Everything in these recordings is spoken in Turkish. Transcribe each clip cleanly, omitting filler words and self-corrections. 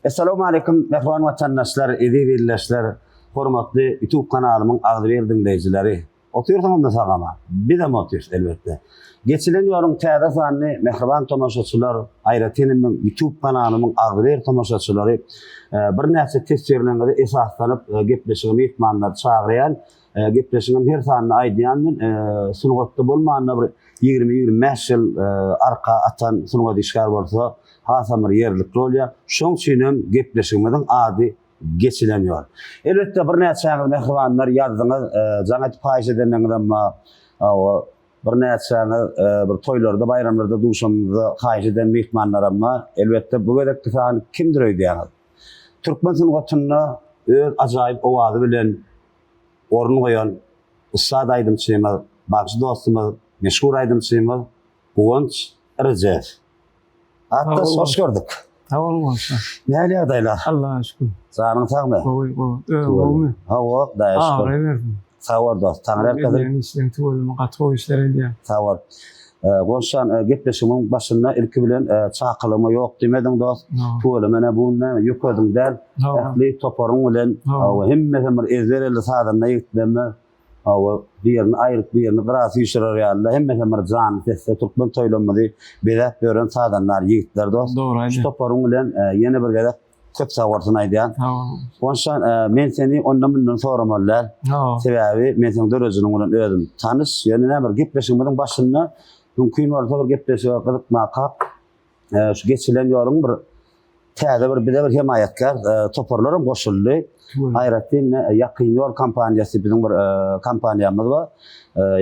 Assalamu alaikum mehman vatandaşlar, edebiyatçılar, hormatly YouTube kanalımın agdyr dinleyijileri. Oturuyorum da sagama. Bir de motiv elbette. Geçilen yorum täze sanly mehriban tomaşaçylar, Aýratynymyň YouTube kanalymyň agdyr tomaşaçylary bir näçe testirlerinde esaslanyp gepleşigim mehmanlar çagyrýan, gepleşigim her sanly aýdýandyr. Sunugatda bolmanna bir 20-25 ýyl arka atan sunugat işgär bolsa, hasamyr yerlik rolýa. Şoň üçin gepleşigimiň ady geçilenýär. Elbette bir näçe mehribanlar ýazdyňyz, jaňat paýşedenlerden bir näçe bir toýlarda, bayramlarda, duşamda haýyjeden mehmanlar amma elbette bu gedek kysany kimdir öýdýär? Türkmen sunugatyna öz ajaýyp owazy bilen orun goýan Ussat aýdymçymyz, bagşy dostumyz, meşhur aýdymçymyz Guwanç Rıjew. Hatta hoş gördük. Sağ olun. Näle ýagdaýlar? Allah'a şükür. Sağlyň sagmy? Oy. Hawa, daýyşdyr. Verdim. Sağ ol dost. Taňrar kadar. Yani işlerim tuvalım, katı işler ediyem. Sağ ol. Goşan gepleşimiň başynda ilki bilen çaqylymy ýok demediň dost. Tuvaly mene bunu ýökedim däl. Ähli toparyň bilen hemme bir ezbereli sadanna ýetdimi. Awa birini aýryp birini gras ýşirer ýaly. Hemme bir jan tesse Türkmen toýlanmady. Bedäp beren sadanlar ýigitler dost. Şu toparyň bilen ýene bir gedek köp sawartyny aýdýan. Goşan men seni ondan bundan soramallar. Sebäbi men seň dörejiniň bilen özüm tanys, ýöne näme bir gepleşigimiň başynda mümkin bolsa bir gepleşip gyzykmak, şu geçilen ýolun bir täze bir himayatkar toparlarym goşuldy. Aýratyn Ýakyn ýol kampaniýasy biziň bir kampaniýamyz bar.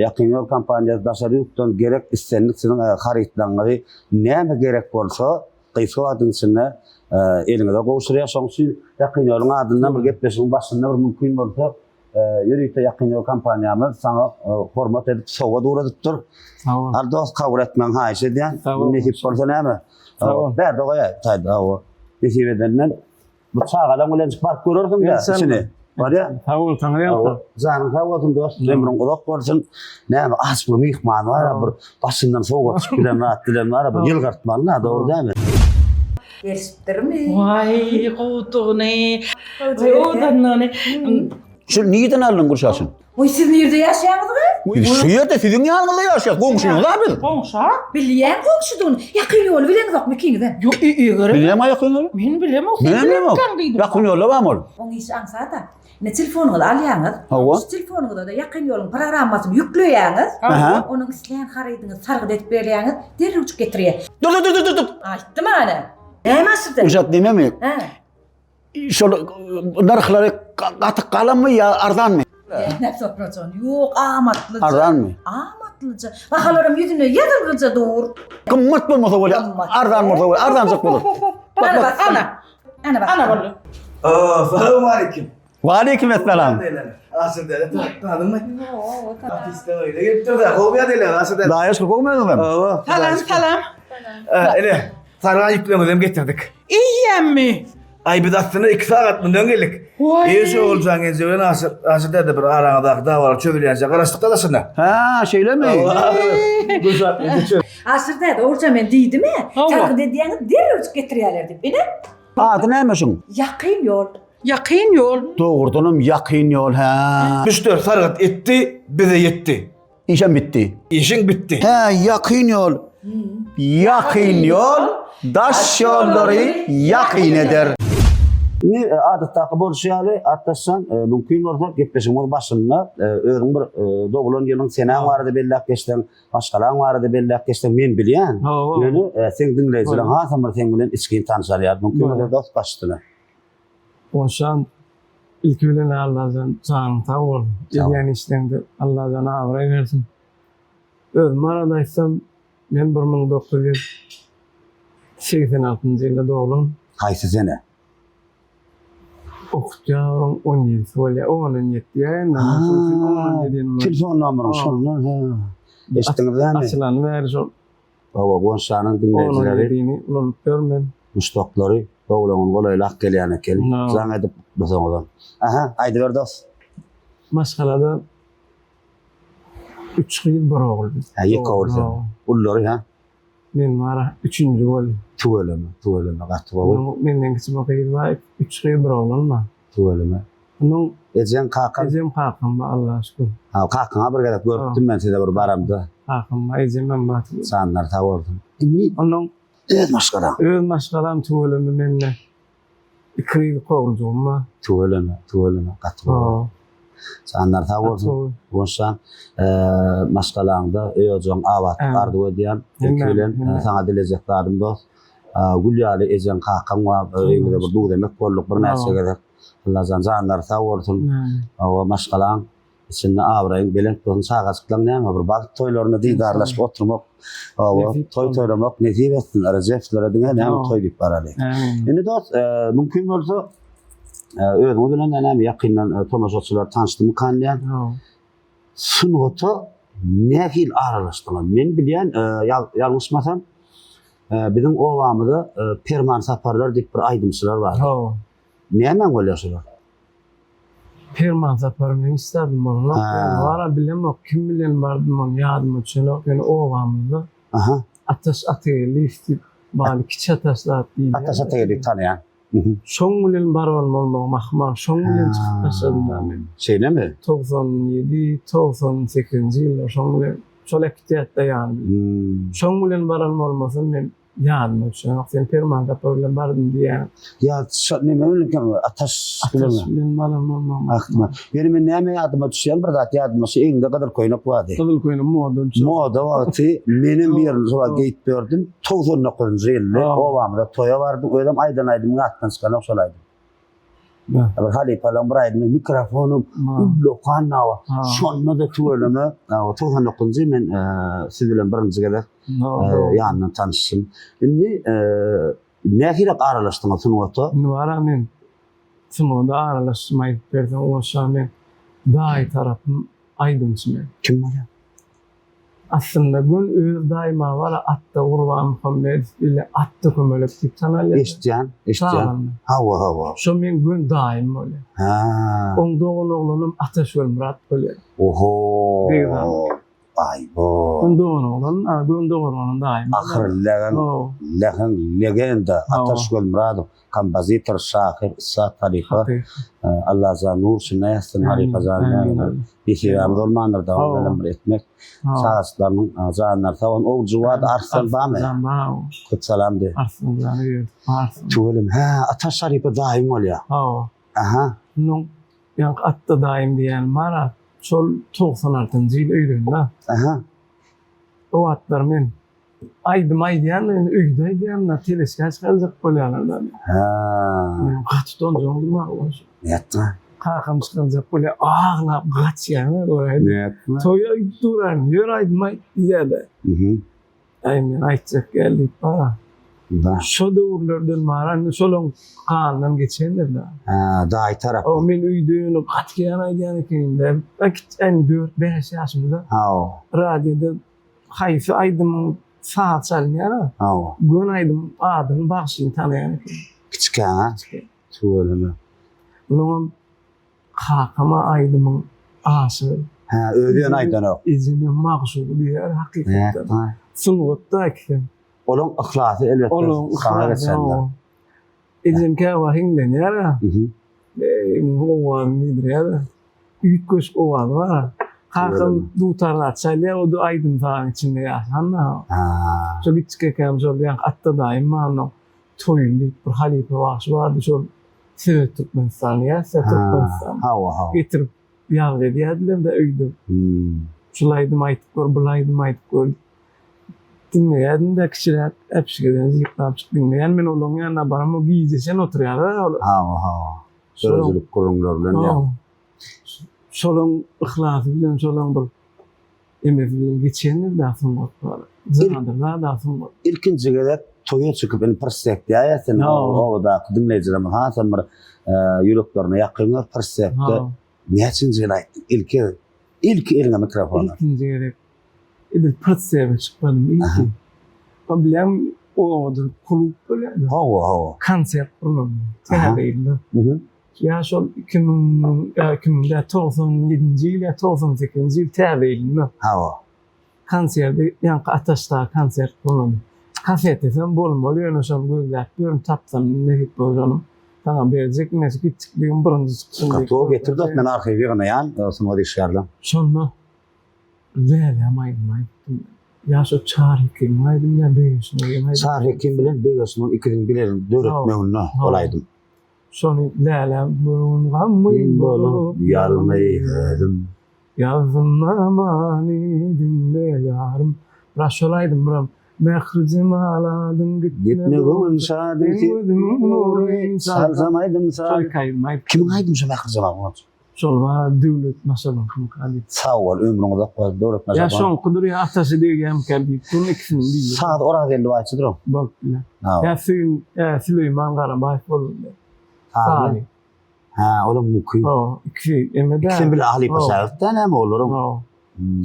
Ýakyn ýol kampaniýasy daşary ýurtdan gerek istenlik siniň harytlangy näme gerek bolsa, gysga wagtyň içinde elinize gowşurýar. Şoň üçin Ýakyn ýoluň adyndan bir gepleşigiň başynda bir mümkin bolsa, ýürüýte Ýakyn ýol kampaniýamyz saňa hormat edip sowga duradypdyr. Ardost kabul etmeň haýyş edýän. Nähip bolsa näme? Berde goýa, taýda. Nähip edenden bu çağalan bilen park görürdüm ya içine. Var ya? Sağol taňýar. Zanyň sağolsun dost. Ömrüň uzak bolsun. Näme as bir mehman bar, bir başyndan sowga çykyp bilen rahat dilen bar, bir ýylgartmaly, dogry däme? Gelipdirmi? Vay qowtugyny. Odanny. Şu niýeden aldın gurşaşyn? Oy siz nerede ýaşaýarsyňyz? Şu ýerde siziň ýanyňyzda ýaşaýar, goňşuňyz abi. Goňşa? Bilýän goňşudyň. Ýakyn ýol bilen uzakmy kiňden? Ýok, ýöre. Bilýärmi ýakyn ýol? Men bilem o. Ýakyn ýol bam ol. Oň iş aňsada. Ne telefonyňyzy alýaňyz. Şu telefonyňyzda da ýakyn ýoluň programmasyny ýükleýäňiz. Onuň isleýän harydyňy sargyt etip berýäňiz. Derrüň çyk getirýär. Dur. Aýtdym ana. Näme aşyrdy? Uşat dememi? Ha. Şol narhlary gatyk galanmy ýa arzanmy? Näp sopraçon. Ýok, amatlyca. Arzanmy? Amatlyca. Bahalarym ýüzüne ýadylgyja dur. Kymmat bolmasa bolýar. Arzan bolsa bolýar, arzanjak bolar. Ana bak, ana bak. Ana bolýar. Assalamu alaikum. Wa aleykum assalam. Asıl dele tanıdın mı? Afiste öyle gelipdir de hobiya dele asıl dele. Daýaş gowmaýan ben. Salam. Ele sarığa yüklemeden getirdik. İýämmi? Ay bir dakikada 2 saat bundan geldik. Eşi olacağın zören asıl dede bir araňyzdaky dawalar çöwülýänçe garaşdyk dalasynda. Ha, şeýlemi? Güzel, geçiyor. Aşırda da orça men diýdimi? Sargyt edýäňiz derrüň çyk getirýärler dip. Ene? Ady näme şoň? Ýakyn ýol. Ýakyn ýol. Dogurdanam ýakyn ýol ha. 3-4 sargyt etdi, bize yetti. İşem bitdi. İşin bitti. Ha, ýakyn ýol. Ýakyn ýol, daş ýollary ýakyn eder. Ne adatda bolşýaly atdaşsan mümkin bolsa gepleşiňiň başynda özüň bir doglan ýylyň senaň barady bellek geçden, başgalaň barady bellek geçden men bilýän. Ýöne sen dinleýijiň hasamyr sen bilen içkin tanışarýar. Mümkin bolsa dost başdyna. Goşan ilki bilen Allah'dan sağın sağ ol. Edýän işlerinde Allah'dan awray bersin. Özüm aradaysam men 1986-njy ýylda doglan. Haýsy sene? Oktyabryň 17-si bolýar. 17 ýa. Telefon numaraň şondan ha. Eşitdiňizmi? Açylany bäri şol. Baba Gonşanyň dinleýijileri, Olup görmen. müştaklary doglagyň golaýlak gelýän eken. Zaň edip basaňyzdan. Aha, aýdy ber dost. Maşgalada 3 ýyl bir ogul. Ha, ýeki ogul sen. Ullary ha. Men mara 3-nji bol. Tuveleme gatı boy. Menden kiçik bakayım var. 3 yıl bir oğlan var. Tuveleme. Onun Ejen kakan. Ecem kakam var Allah'a şükür. Ha kakana bir gelip gördüm ben size bir baramda. Kakam var Ecem ben batı. Sanlar tavordum. Inni Onun maskara. öz maşgalam tuveleme menne. 2 yıl kovdum var. Tuveleme gatı boy. Sanlar tavordum. Bonsan maskalarında öýüň awat gardy ödýän ekelen sana dilejeklerim dost. Gülýaly ejen kakam wa öýünde bir duw demek bolluk bir näse gerek. Allah zanlar tawordun. O maskalan içinde awraýyn belek bolsun sagazyklan näme bir bagt toýlaryna diýdarlaşyp oturmak. O toýlamak nesip etsin arajeflere diňe näme toý diýip barady. Indi dost mümkin bolsa özüňiz bilen näme ýakyndan tomaşaçylar tanışdymy kanýan. Sungoto nähil aralaşdylar. Men bilýän ýalňyşmasam bizim owamyzda Perman saparlar diýip bir aýdymçylar bar. Näme bolýarlar? Perman saparını istedim onu. Vara bilemok kim bilen bardım onu ýadyma çynok. Yani owamyzda atas ately istip bari kiçi ataslar diýip. Atas ately tanýan. Şoň bilen bar bolmaly mahmar. Şoň bilen çykyp başladım men. Şeýlemi? 97-98-nji ýyllar şoň bilen çolekdiýetde ýaly. Şoň bilen baran bolmasam men ýadyma çynok. Sen Perman sapar bilen bardym diýen. Ya näme bilen atas bilen baran bolmaly. Akma. Benim näme ýadyma düşýän bir zat ýadyma eňde gadar koýnap bady. Kızıl koyunu Moda wagty menim bir sowa geyip berdim. 99-njy ýylda owamda toýa bardyk. Öýdem aýdan gatdan çykan okşalaydy. Aber hali palan braydy mikrofonum lokannawa. Şonda da tuveleme. 99-njy men siz bilen birinji gelek ýanyna tanışdym. Indi nähile aralaşdyňyz sunwata? Nuvara men sunwada aralaşmaýyp berdim. O şamen daý tarapym aýdymçy men. Kim bolýar? Aslında gün öz daima var atta Urban Muhammed ile attı kömölüp diýip tanalýar. Eşjan. Hawa. Şo men gün daim bolýar. Oň doğun oğlanım Ataşöl Murat bolýar. Oho. Ay bo. Gün doğun oğlanım daim. Legenda Ataşöl Murat, kompozitor, şair, tariha. Allah zanur şunayasın harika zanlar. Ýeşýän bolmandyr dawam etmek. Sağaçlarının zanlar tavan o juwad arsan bamy. Köp salam de. Arsan. Tuvelim Ataş şarypy daim bolýar. Nun ýa atta daim diýen mara şol 96-njy ýyl öýrenler. O atlar men aýdym öýde aýdym teleskop galyp bolýarlar. Men gatdan joňdum oýşy. Ýatma. Kakam çykanjak bolýar aglap gaçýar öýle. Toýa duran ýör aýdym diýerler. Men aýtjak geldik bara. Şo döwürlerden maran şolong kandan geçenler. Daý tarap. O men öýdüň gatýan aýdýan ekende. En 4-5 ýaşymda. Radioda haýsy aýdym saat çalýar. Gün aýdym adym bagşyny tanýan. Kiçik tuveleme. Onun kakama aydımın ası. Ödüyen aydan o. İzinin mağsubu diýer hakikaten. Sunwatda eksen. Olun ihlasy elbetde. Olun ihlasy. İzin käwa hinglenýär. Owa midrýär. Üýtköş owa bar. Kakam dutarlar çalýar, o da aydym taýan içinde ýaşanna. Şo gitke käm şol ýa atta daýym ano toýly bir halipe wagty bardy şol sebep tutmasan ýa, sebep tutmasan. Getirip ýag edýärler de öýde. Şolaýdym aýtyp gör, bulaýdym aýtyp gör. Dinleýärdim de kiçirak äpşigeden ýyklap dinleýän men olaň ýanyna baram, o giýjesen oturýar. Sözlük gurullar bilen. Şolaň ihlasy bilen şolaň bir emek bilen geçenler de sunwatlar. Zanadyrlar da sunwat. İlkinji gerek toýa çykyp in persepde ýaýasyň o da dinleýijilerim hasan bir ýüreklerine ýakynlar persepde. Näçin jyl aýtdy? İlki eline mikrofon. İlkinji gerek edil persepde çykmadym ilki. Problem o da klup bolýar. Konsert program. Täzeýdi. Ya şol 2097-nji ýyl, 98-nji ýyl täzeýdi. Konserde ýa Ataşda konsert bolany. Kasete sen bolmaly öňe şol gözläp görüm tapsam ne hep bolanım. Tamam berecek nesi gittikliğim birinci çıksın. Kato getirdi men arkaý ýygyna ýan, şonu dişgärdim. Şonda Lele maydım. Ya şu çarık maydım ya beýişim maydım. Sar hekim bilen Begasmon ikidin bilerin döretmeginde olaýdym. Şonu Lele bunu gammy bolup Ýalmaýdym. yazdım amani dinle yarım. Raşolaydım buram. Mehricim aladın Gitme gönül şadiki salsamaydym sal. Kim aýdym şu mährijem agyň? Şol var döwlet masalan kali. Sağ ol ömrüňizde goýup döret Ya mährijem. şol kudury atası diýýän keldi. Bunun ikisini bilýär. Saat ora geldi waýçydyrym. Bak bilen. Ya Süleyman Garabay boldy. Ha. Ha, olam mümkin. O iki emede. Sen bile ahli paşalıktan hem olurum. O.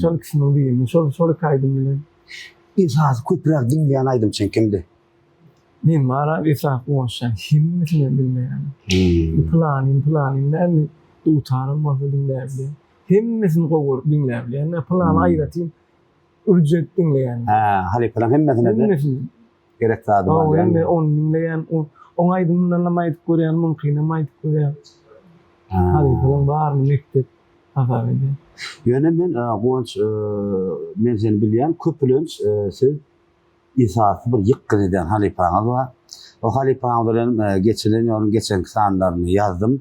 Şol ikisini bilýär. Şol kaýdym bilen. Bir saat köpürak dinleyen aydım sen kimdi? Men mara isa konuşan himmetine bilmeýän. Planin näme utarym bolsa dinläýär. Himmetin gowur dinläýär. Ne plan aýratyn ücret dinleýän. Ha, hali falan hemmetine de Himmetin. gerek tadı O var yani. emme on dinleýän. On aýdymdan namayt görýän mümkin namayt görýän. Hali falan bar mektep. Habarede. Yöne men goňç men seni bilýän köpülünç siz isasy bir ýykkyn eden halipaňyz bar. O halipaň bilen geçilen ýolun geçen sanlaryny ýazdym.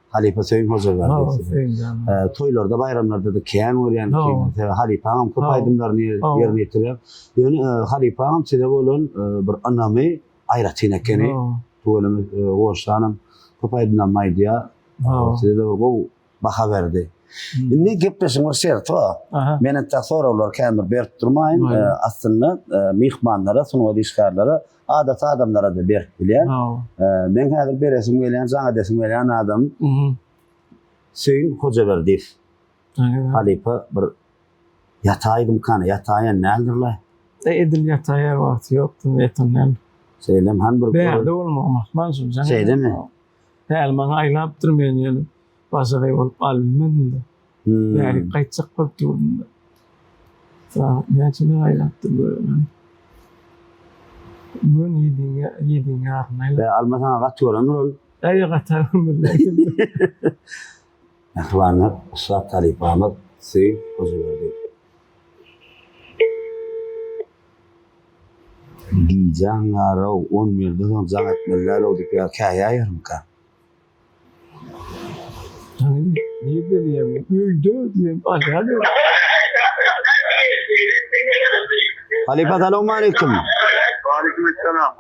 Halipa Söýün Hoca berdi. Toýlarda, bayramlarda da kän görýän kim halipaň köp aýdymlaryny ýerine ýetirýär. Ýöne halipaň çede bolan bir anamy aýratyn ekeni. Toýlamy goşanyň köp aýdymlar maýdya. Çede de bu baha berdi. Ne gepleşim var şerto. Menen ta soralar kämir berip durmaýyn. Aslında mihmanlara, sunuwa dişgärlere, adat adamlara da berip bilýär. Men häzir beresim gelýän, jaňa desim gelýän adam. Söýün Hoca berdi. Halipa bir ýataýdym kana, ýataýan nädirler? Edil ýataýar wagty ýokdy etanen. Seýlem han bir Bäde bolmamak mansum jaňa. Seýdemi? Elman aýlap durmaýan ýeri. Başa bolup almanda. Yani kaçak bakıyorum. Sa näçe aýlapdy böyle. Mun yedin ýarnayla. Ve almasan gaç görenler ol. Aýa gatarym bilen. Ahwanlar Usat Talipamyz Söýün Hoja berdi. Gijan araw 10 milyon zagat meller olduk ya kaýaýarym ka. Niye diyeyim? Öldü diyeyim. Hadi. Halipa selamun aleyküm. Aleykümselam.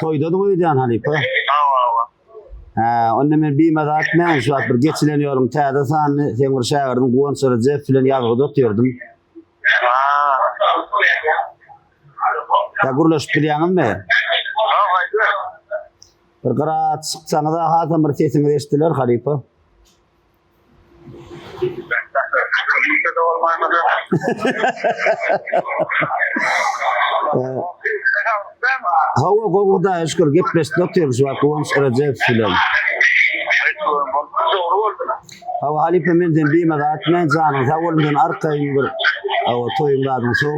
Toyda da uyuyan Halipa. Ha, onunla men bir medat men şu bir geçilen yolun täze sany sen bir şäherdiň goňçary jep bilen ýazgyda oturdum. Ya gurulaşyp bilýäňmi? Bir qıraat çyksaňyz hazam bir sesiňizi eşitdiler Halipa. Hawa goňda şükür gepleşdi otyrýar şu goňçary jep bilen. Hawa Halipa menden bir medat men janyň sawulundan arkaýyn bir hawa toýundadyň so.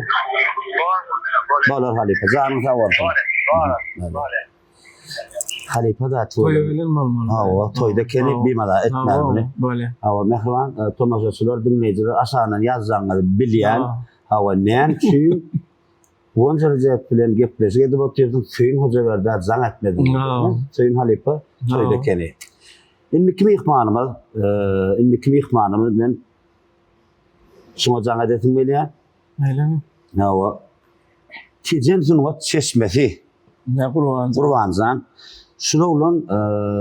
Bolar Halipa janyň sawulsun. Halipa da toýa bolmaly. Hawa toýda kelip bir medat etmeli. Böyle. Hawa mehriban tomaşaçylar dinleýijiler aşaňdan ýazjaňyzy bilýän. Hawa näçe Goňçary jep bilen gepleşip edip oturdum. Söýün Hoja berdi, jaň etmedim. Söýün Halipa toýda kelip. Indi kim ihmanymyz men şoňa jaň edetim bilýär. Aýlamy. Hawa Tijen sunuwat çeşmesi. Ne Gurbanjan. Şunu ulan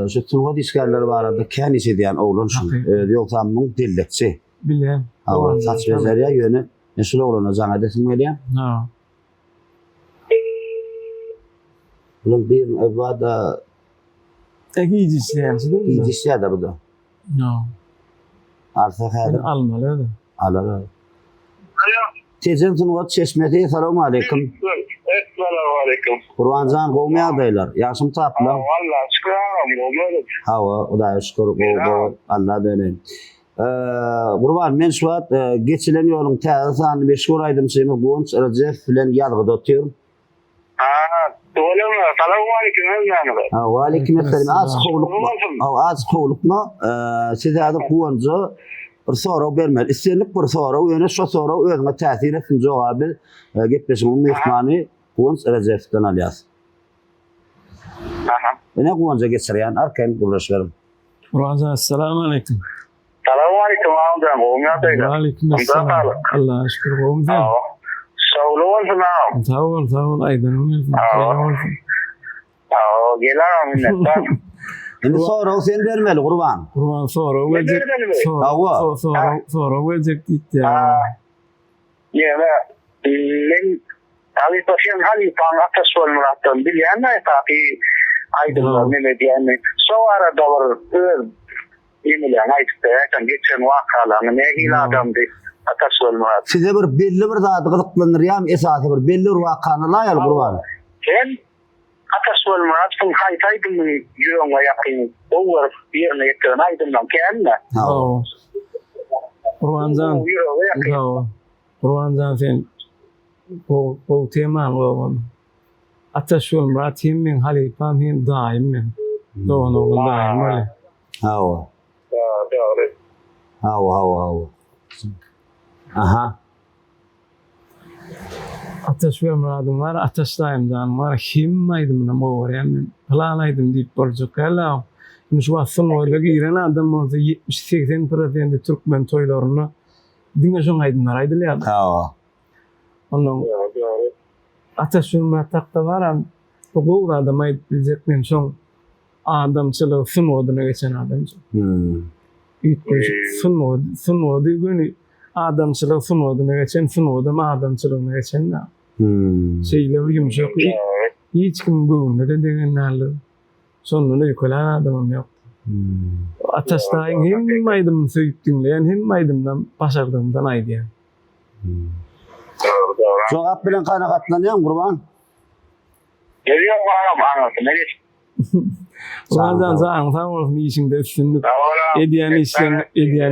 şu sunuwat işgärleri barada känisi diýen oğlan şu. Ýoksa dillekçi. Bilýän. Hawa saç bezerýä ýöne. Şunu ulana jaň edetim bilýär. Ha. Ulan bir evada Egijisleýänsi de. gidişýär da bu da. No. Arsa häzir Almaly. alala. Tijen sunuwat çeşmesi. Assalamu aleyküm. Assalamu aleyküm. Gurbanjan gowmy agdaýlar. Ýaşym tapla. Vallahi şükür olmadı. Hawa Hudaýa şükür go Allah dönen. Gurban men şu wagt geçilen ýoluň täze sany 5 guraýdym seni goňç Rejep bilen ýazgyda otyrym. Doğru mu? Selamünaleyküm Özlem. Ha, aleykümselam. Az qowlukma, size adı kuwanca bir soraw bermer. Istenlik bir soraw, ýöne şo soraw özüňe täsir etsin jogaby gepleşiň mehmany Kuwanç Recep'den alýas. Ene kuwanca geçirýän arkaň gurlaşlarym. Assalamu alaikum. Selamünaleyküm amcam. Olmuyor da. Aleyküm selam. Allah şükür oğlum sen. Sağ olun. Sağ ol aydan olsun. Gelir minnettar. Indi soraw sen bermeli Gurban. Kurban sonra verecek. Sonra verecek gitti ya. Yani men Ali Paşa'nın hali pangatta sormadan bilýän taky aýdyllar neme diýeni. Soňra dolar ýemilýän aýtdy, kan geçen wakalany ne hil adamdy ata sormadan. Size bir belli bir zady gyzyklanýar, esasy bir belli bir wakany laýal Gurban. Sen ata sormadan soň haýtaýdym ýöňe ýakyn. Owar ýerine ýeten aýdymdan kenne. Kurbancan sen bu tema oğlum. Ata şol muratim men halifam hem daim men. Doğan oğlum daim öyle. Hawa. Doğru. Hawa. Aha. Ata şol muradım var, ata daimdan var. Himmaydım na mowrem men. Planaydım diýip boljak hala. Şu wasyň öyle giren adam bolsa 70-80% Türkmen toýlaryny diňe şoň aýdymlar aýdylýar. Hawa. Ondan ata şunu takta varam. Bu adam bilecek men şoň adamçylyk sunmadyna geçen adamçy. Sunmady göni adamçylyk sunmadyna geçen sunmadym adamçylygyna geçen. Şeýle bir ýumşak. Hiç kim bu neden degenlerle. Sonunda ýökelen adamym ýok. Ataşdaýyň hemmaýdym söýüpdiňleýän hemmaýdymdan başardymdan aýdýar. Jogap bilen kanagatlanýan Gurban. Geliyor anam ne geç. Ondan zaň sağ ol işinde üstünlük. Edýän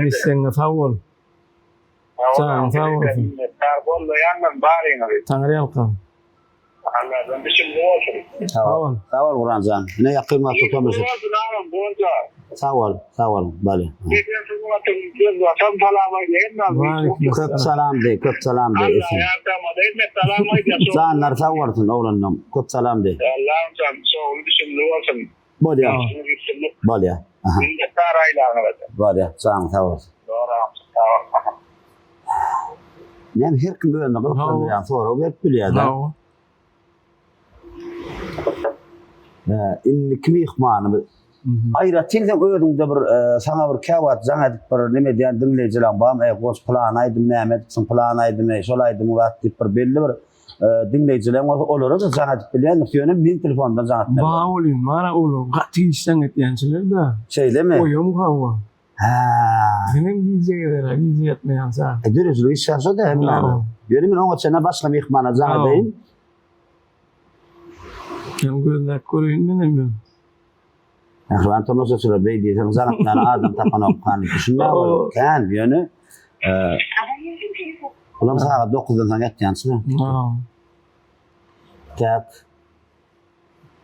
işleňe sağ ol. Sağ ol. Karbon yandan bari. Taňry ýalkan. Allah'ım bir şey olsun. Sağ ol Gurbancan. Ne ýakynma tutamyşyk. Sağ ol. Bale. Köp salam de. Canlar sağ olsun oğlanım. Köp salam de. Bolya. Aha. Bolya. Sağ ol. Nem her kim böyle gyzyklanýar, sonra berip bilýär. İnni kimi ihmanı aýra tilden öýüňde bir sana bir käwat jaň edip bir neme diýen dinleýijiler bam goş plan aýdym näme etsin plan aýdym şol aýdym wagt diýip bir belli bir dinleýijiler olary da jaň edip bilýän ýöne min telefondan jaň etdim. Ba olyn mara oğlum gaty işden etýänçiler da. Şeýlemi? Oýum gawa. Benim gideceğler, etmeyen sağ. Dürüzlüğü işlerse de hem yani. Benim ona çene başka bir ihmana zaten deyim. Ben gözler koruyun benim. Ben Thomas'a söyle bey diyeceğim. Zaten adam tapan okuyan. Düşünme var. Kan yani. Ulan sağa 9'dan sonra yatyansın. Tak.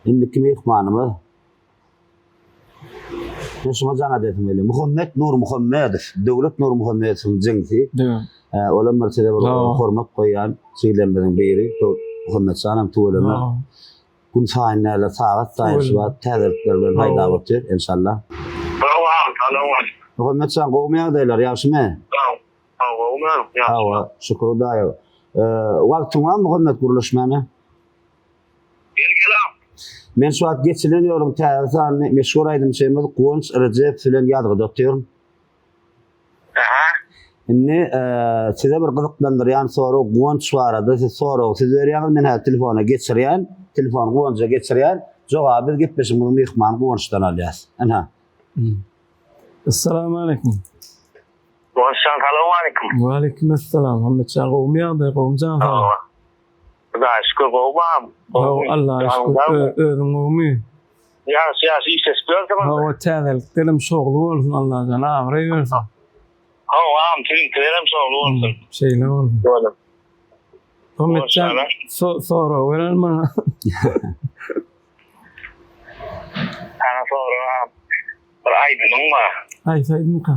Şimdi kimi ihmanımı? Şuna zaten etmeli. Muhammed Nur Muhammedov, Devlet Nur Muhammedov'un cengi. Olan mertebe hormat koyan şeylerden biri. Muhammed Sanam tuğlama. Kun sahinlerle saat sayısıva tezerliklerden hayda batır inşallah. Muhammed San kovmaya deyler yaşımı. Hava şükür dayo. Vaktin var Muhammed kuruluşmanı? Men şu an geçileniyorum tezahürden meşhur aydım şeyimiz Kuwanç Recep filan yazgı doktorum. Inni size bir kızıklandıryan soru Kuwanç vardı. Siz soru siz veriyorsunuz men her telefona geçiriyen telefon Kuwanç'a geçiriyen cevabı gitmesin bunu mihman Kuwanç'tan alacağız. Ana. Assalamu alaikum. Assalamu alaikum. Wa alaikum assalam. Muhammed Şah Qawmiya da Qawmcan fa. Şükür babam. Allah şükür öğrenimi. Ya siyasi ses gördüm. O tezerliklerim şoğlu olsun Allah canı versin. Am senin krem şoğlu olsun. Şeyle olsun. Tometcan sonra veren bana. Ana sonra bir aydın mı? Ay saydım ka.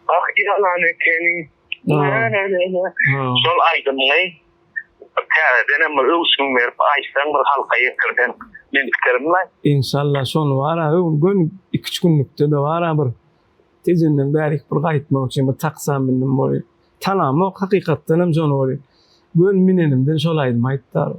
Ah yalan ekeni. Sol aydın ne? Kâreden ama ölsün verip aysan bir halkayı kırden. Men fikrimle. İnşallah son var ha. Gün 2 günlükte de var ha bir. Tezinden bärik bir gaýtmak üçin bir taksam bildim boly. Tanamy hakykatdan hem son boly. Gün minenimden şol aýdym aýtdylar.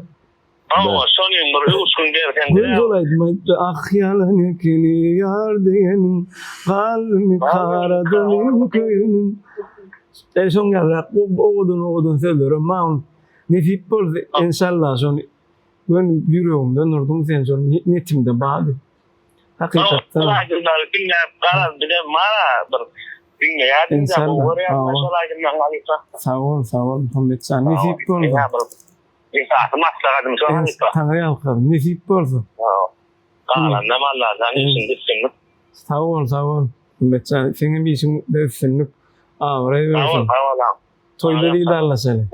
Ama son yıllar ölsün derken. Gün şol aýdym aýtdy. Ah yalan ekeni yar diýenim. Galmy karadan köýünüm. Son ýarak oğudun sözlerim maun. Nefip boldy inşallah son gün ýüregimden nurdun sen son netimde bady. Hakykatdan. Aydınlar binne karar bir de mara bir binne yadınca bu oraya nasıl aydınlar alisa. Sağ ol Tometcan. Nefip boldy. İnsan maslahadım sonra alisa. Tanrı alkabı. Nefip boldy. Kalan ne mallar sen düşündün. Sağ ol. Tometcan senin bir işin de sünük. Oraya versin. Toyları ilerle seni.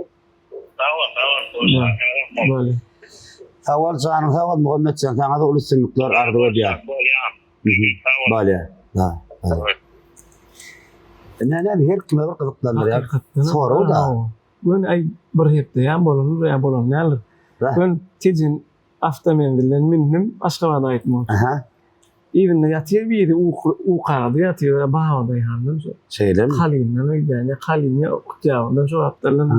Böyle. Awal canım sawat Muhammed sen sana da ulustynlyklar ardyga diýär. Bale. Ha. Ne her kime bir kızıklanır ya. Soru da. Ben ay bir hepde ya bolun ne alır. Ben tezin aftamendillen minnim Aşgabat'a aýtmak. Aha. Evinde yatıyor biri uqarada yatıyor bağda yandım. Şeyler mi? Kalinle öyle kalinle okutuyordum. Şu haftalarla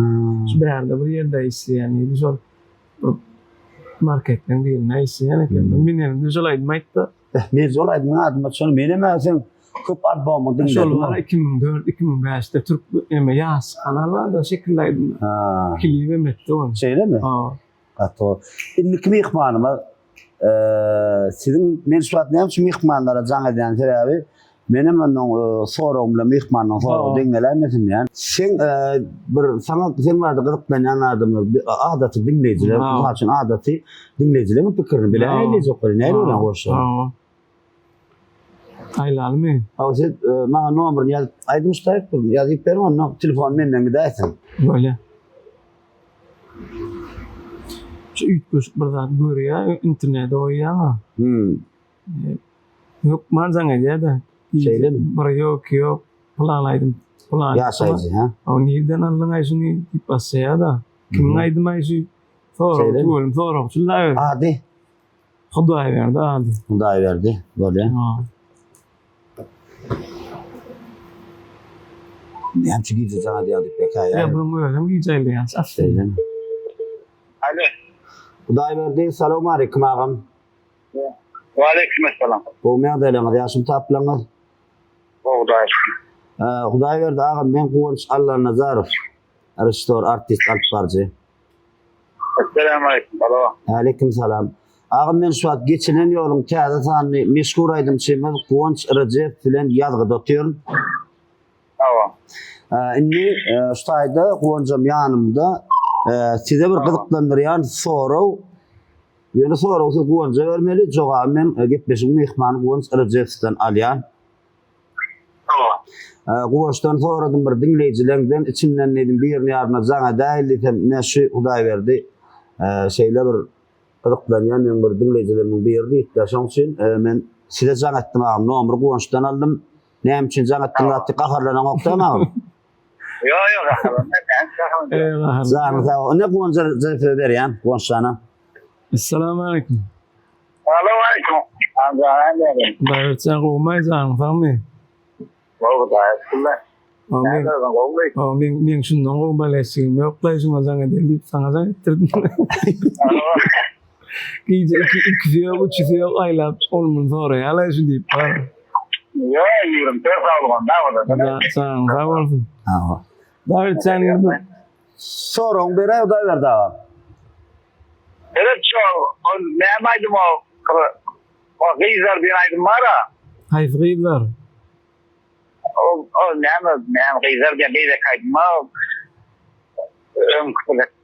şu berde bir yerde isteyen bir sol marketten bir ne isteyen. Benim de şöyle aytmaydı. Mez olaydı mı adım sonra mene sen köp albümü dinledin. Şollar 2004-2005'te Türk yaz kanallarda şekillaydı. Klibi metti on. Şeyle mi? Ha. Ato. İnnik mihmanıma sizin mensuat ne yapmış mihmanlara can eden sebebi benim onun sorumlu mihmanın soru dinlemesin yani. Sen bir sana sen vardı gıdıklanan adamlar adatı dinleyiciler bunun için adatı dinleyicilerin fikrini bile eyleyecek ne öyle hoş. Aylalı mı? Siz bana numarını yaz aydım ustayıp yazıp verin onu telefon menden gidersin. Böyle. Şu üç burada görüyor internette oynuyor. Yok manzara ya da. Şeyle mi? Buraya yok planlaydım. Ya sayıcı ha? O nereden aldın ayşını ipası ya da. Kim aydım ayşı? Sonra şunlar. Hadi. Huday verdi hadi. Huday verdi. Böyle. Ne hem çünkü sana diye adık bekaya. Ya bunu öyle güzel ya. Aferin. Alo. Huday verdi. Selamun aleyküm ağam. Ve aleykümselam. Bu meyadayla yaşım taplanır. Huday verdi ağam ben Kıvanç Allah Nazarov. Restore artist alparcı. Esselamu aleyküm. Aleyküm selam. Ağam ben şu an geçinen yolun kağıda tanrı meşgul aydım çemen Kıvanç Recep filan yazgıda otuyorum. Tamam. İnni ustayda Kıvanç'ım yanımda size bir gıdıklandırıyan soru. Yani soru ki Kıvanç'a vermeli. Çoğu ben gitmişim mihmanı Kıvanç Recep'ten alyan. Tamam. Kıvanç'tan soradım bir dinleyicilerden içimden dedim bir yarına zana dahil ne şu Huday verdi. Şeyle bir gıdıklanıyan ben bir dinleyicilerin bir yerde ihtiyaçım için ben size zan ettim ağam. Nomru Kıvanç'tan aldım. Neyim için zan ettim attı kaharlanan oktan ağam. Yok. Zan ne Kıvanç'a zayıfı ver yani Kıvanç sana. Esselamu aleyküm. Aleyküm. Davet sen kovmay zan fahmi. Ben şundan kovmalayasın. Yok layısın zan edildi. Sana zan ettirdim. Gece iki yok, üç yok aylap. Olmun sonra ya layısın deyip var. Yok yürüm. Ters aldım. Sen sağ olsun. Davet sen Sorun bir ay Huday verdi ağam. Evet çok. Ne aydım o gıyızlar bir aydım var ha. hayfgıylar. O ne gıyızlar bir aydım var.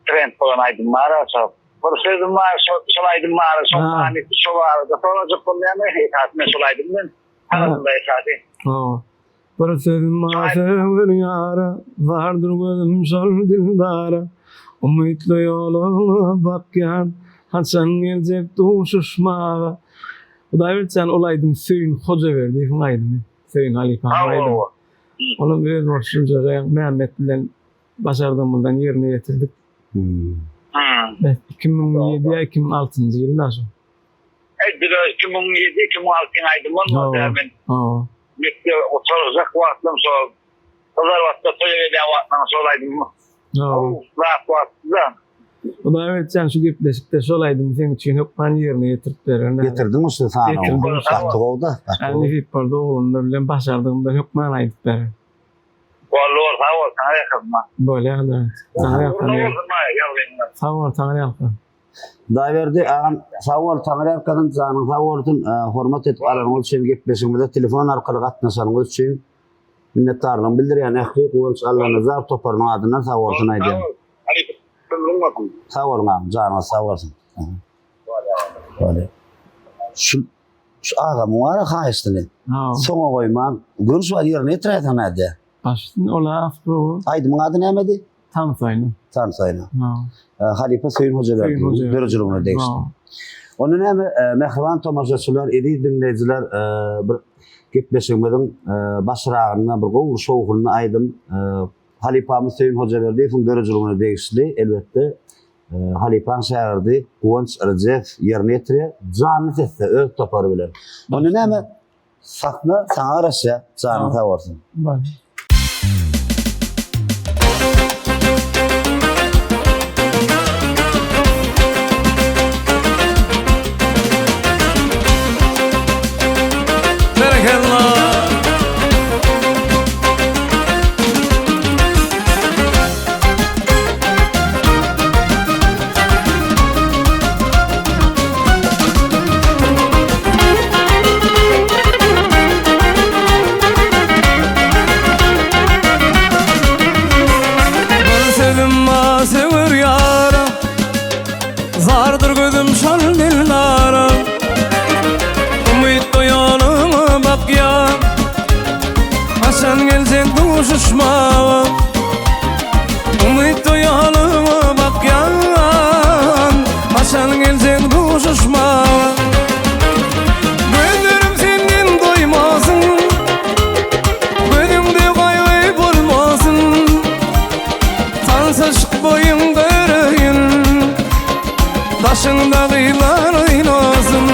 Trend falan aydım var ha. Bir sözüm var, solaydım var, solaydım var. Sonra çok ne hikayetme solaydım ben. Anadolu'da hikayeti. Bir sözüm var, sevgili yara, vardır gözüm sol dildara. Umutlu yoluna bakyan, Hasan gelecek duşuşmağa. Bu da sen olaydım Söyün Hoca verdi, aydım. Söyün Halifa aydım. Onun bir borçluca Mehmet bilen başardığımızdan yerine getirdik. 2007-2006 yıllar sonra. 2007-2006 aydımın dermin. Bitti oturacak vaktım sonra. Pazar vakti söylediğim vaktdan solaydım mı? Rahat vaktidan. O da evet sen şu gipleşikte solaydım senin için hükmen yerine getirip verir. Getirdin mi işte sana? Getirdim. Saktık oldu. Yani hep orada oğlumda bilen başardığımdan hükmen aydık verir. Vallahi sağ ol, sana yakınma. Böyle yani. Sana yakın. Sağ ol, sana yakın. Daverdi ağam sağ ol Tanrı arkadan canın sağ olsun hormat et aranız için gepleşimizde telefon arkalı katnaşanız için minnettarlığımı bildiriyen ahli kuvvet Allah'ın zar toparının adından sağ olsun aydım. Sağ olun ağam canınız sağ olsun. Böyle. Şu ağam var haystını. Sona koymam. Görüş var yerine etraftan hadi. Başın ola afro. Aydımın adı ne miydi? Tam sayını. Tam sayını. Halife Söyün Hoca verdi. Dörücülüğüne değişti. Onun hem mehriban tomaşaçılar, edi dinleyiciler bir gepleşimizin başrağına bir goğur şoğulunu aydım. Halifamiz Söyün Hoca verdi. Fun dörücülüğüne değişti. Elbette Halifan şehirdi. Kuvvanç Recep yerine getiriyor. Canlı sesle öz toparı bilen. Onun hem sakna sana araşya canlı tavarsın. Bak. Hasan gelecek duşuşmağa. Umut yoluma bak yan. Hasan gelecek duşuşmağa. Gözlerim senden doymasın. Gözümde kaygı bulmasın. Tansızlık boyun göreyim. Taşında kıyılar oynasın.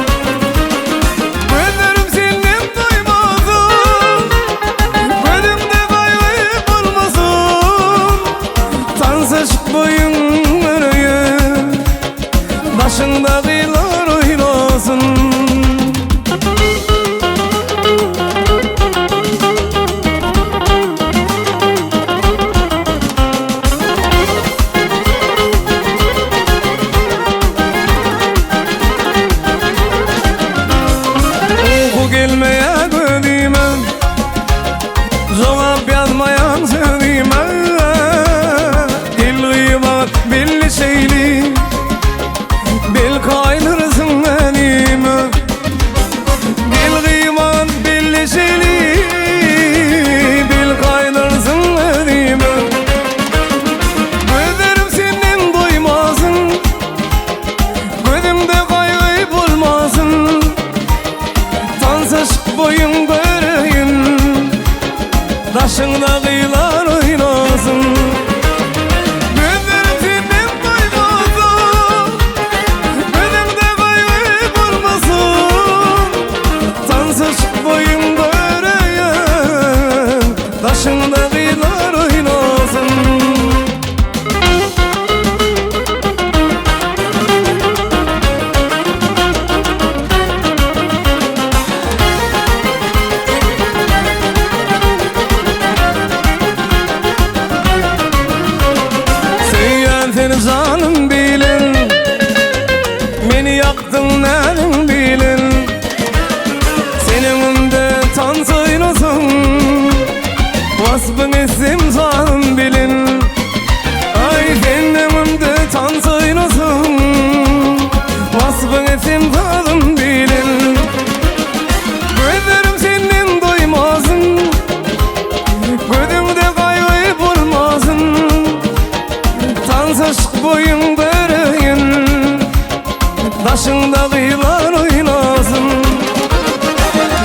Başında kıyılar oynasın. Uyku gelmeye gözüme, cevap yazmayan sözüme. Dil bak belli şeyli, bel kaynarsın benim. Başında kıyılar oynasın.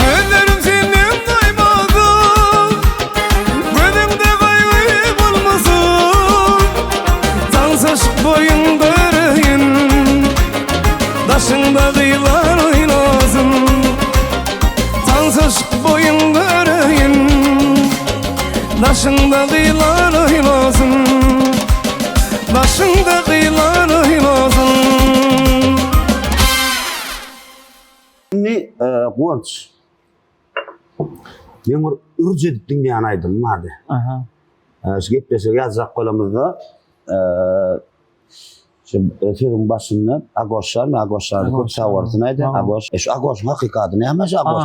Gözlerim senden doymasın, gözümde kaygı bulmasın. Tansışık boyunda öreyim, başında kıyılar oynasın. Tansışık boyunda öreyim, başında kıyılar oynasın. Başında kıyılar oynasın. Ni Gonç. Ben bir ürcedip dinleyen aydım hadi. Aha. Gepleşe yazak kolamızda sözün başında Agos'tan köp savartınaydı. Agos. Şu Agos'un hakikati ne ama şu Agos?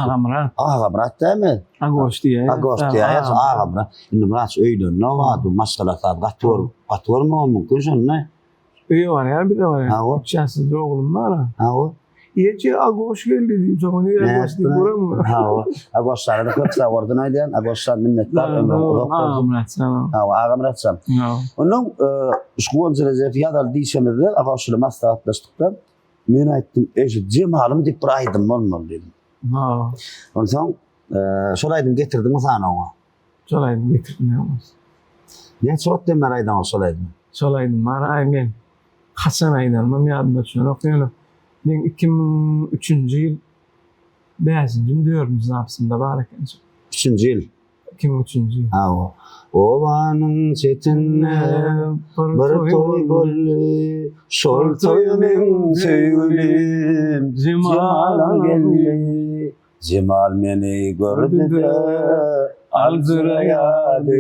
Ağamrat değil mi? Agos diye. Agos diye ya ağamrat. Şimdi Murat öyle ne vardı masalatlar katır mı mümkün sen ne? İyi var ya bir de var ya. Ha o. 3 yaşında oğlum var ha. Ha o. İyice Agos geldi diyeyim sana. Ne Agos diye buram. Ha o. Agos'tan da köp savartınaydı. Agos'tan minnettar ömrüm uzak olsun. Ağamrat sana. Ha ağamrat sen. Onun şuun zirezef yadal diysemizde Agos'la maslahatlaştıktan men aytdım eşit cemalım dip bir aydım olmalı dedim. Ha. Ondan sonra solaydım getirdim sana ona. Solaydım getirdim ya. Ne çok demer aydan solaydım. Solaydım var ay men. Hasan aydan mı yadımda şunu okuyorum. Ben 2003. yıl 5. 4. zapsında var ekan. 3. yıl. 2003. yıl. Ha o. Ovanın çetinne bir toy bolli, şol toyumun söyleyim, cemal geldi. Cemal meni gördü de alzırayadı,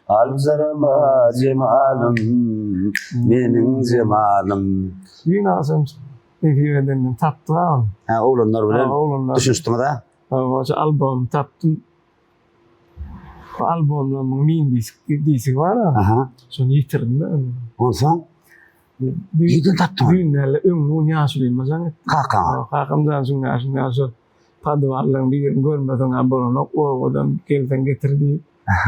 alzırama cemalım, benim cemalım. Yine asım efendim taptı al. Ha oğlanlar bilen Oğlanlar. düşünüstüm da. O albüm taptım. O albümle min disk var ha. Aha. Son yitirdim de. Ondan sonra yedin taptım. Düğünlerle ömrün yaşlıyım mazan. Kaka. Kakamdan sonra paduvarlan bir görmeden abone o adam kelden getirdi.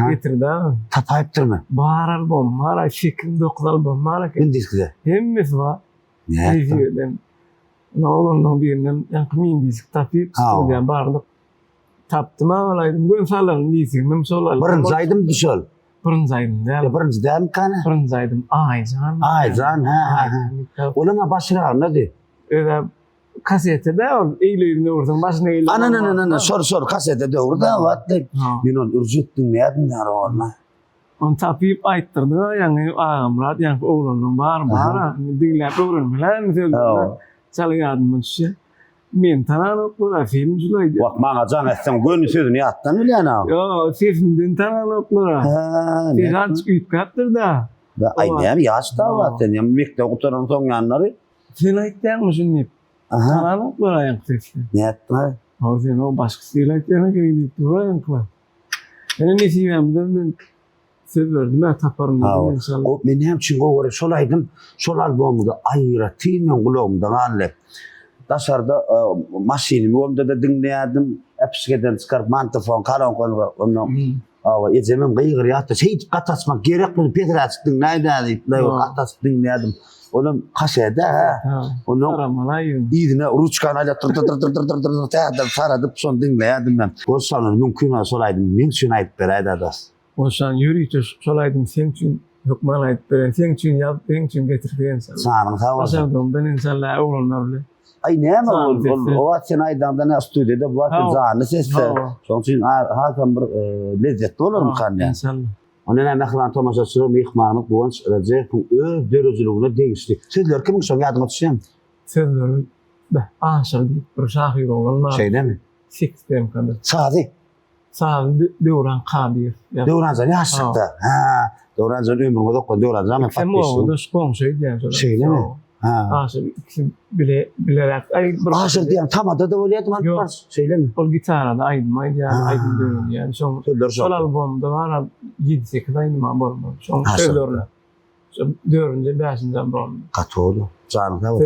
Getirdi ha. Tapayıptır mı? Bahar albüm var, şeklinde dokuz albüm var. Ben diskide. Hemmesi var. Ne? Evden. Ne olanın birinden min disk tapıp stüdyoya bardık. Taptım alaydım. Ben falan diyesim. Bırınzaydım düşöl. Bırınzaydım değil. Ya bırınzaydım kana. Bırınzaydım. Ayzan. Ayzan ha. Olama başına ne de? Öyle kasette de ol. Eylül'ünde vurdum. Başına eylül. Ana sor kasete de orada vattı. Ben onu ürcüttüm ne adın ya ona. On tapıp ayttırdı. Yani ağamrat yani oğlanın var. Dinler doğrun falan. Çalıyordum şey. Men tananıp bu filmciler. Bak bana can etsem gönlü sözünü yattan bile ana. Yo, filmden tananıp bu. Biraz ütkattır da. Da aynı yaşta vattı. Yani mikte oturan son yanları. Filaytten misin ne? Tananıp bu ayak sesi. Ne yaptı? O zaman o başka filaytten geldi durayım klar. Yani ne diyeyim ben severdim ben taparım inşallah. O benim için o var solaydım. Sol albümde ayıra timen kulağımda galle. Dışarıda maşinimi onda da dinleyedim. Hepsinden çıkarıp mantafon kalan konu onu. Ama ecemem gıyır yattı. Hiç katasmak gerek mi? Petrats dinleyedim. Katas dinleyedim. Onun kasede ha. Onun idine ruçkanayla tır saradıp son dinleyedim ben. O sanırım mümkün solaydım. Mümkün ayıp berayda da. O san yürüyüşte solaydım sen için yok bana ayıp beren. Sen için yap, sen için getirdiğin sana. Sanırım sağ olasın. Aşağıdan ben insanlar oğlanlarla. Ay ne ama o sen aydan ne stüdyoda bu vakit zanı sesle. Sonuçta hakan bir lezzetli olur mu kan ya? İnşallah. Onun ne mehran Thomas Asırım ihmanı Gonç Recep dörözülüğüne değişti. Sizler kimin son yardım etsin? Sizler aşağı bir şahir olanlar. Şeyde mi? Sistem kadar. Sadi. Sadi Devran Kadir. Devran Zani yaşlıkta. Devran Zani ömrümde dokun Devran Zani fatmıştı. Ama o da skon şey diyen. Şeyde mi? Aşağı ikisi bilerek. Aşağı diyen tam adı da öyle yatman var. Şeyde mi? O gitarada aydın dönün yani. Sol albümde var 7-8 aydın var. Son söylerler. Dörünce 5. albüm. Katolu. Canım da var.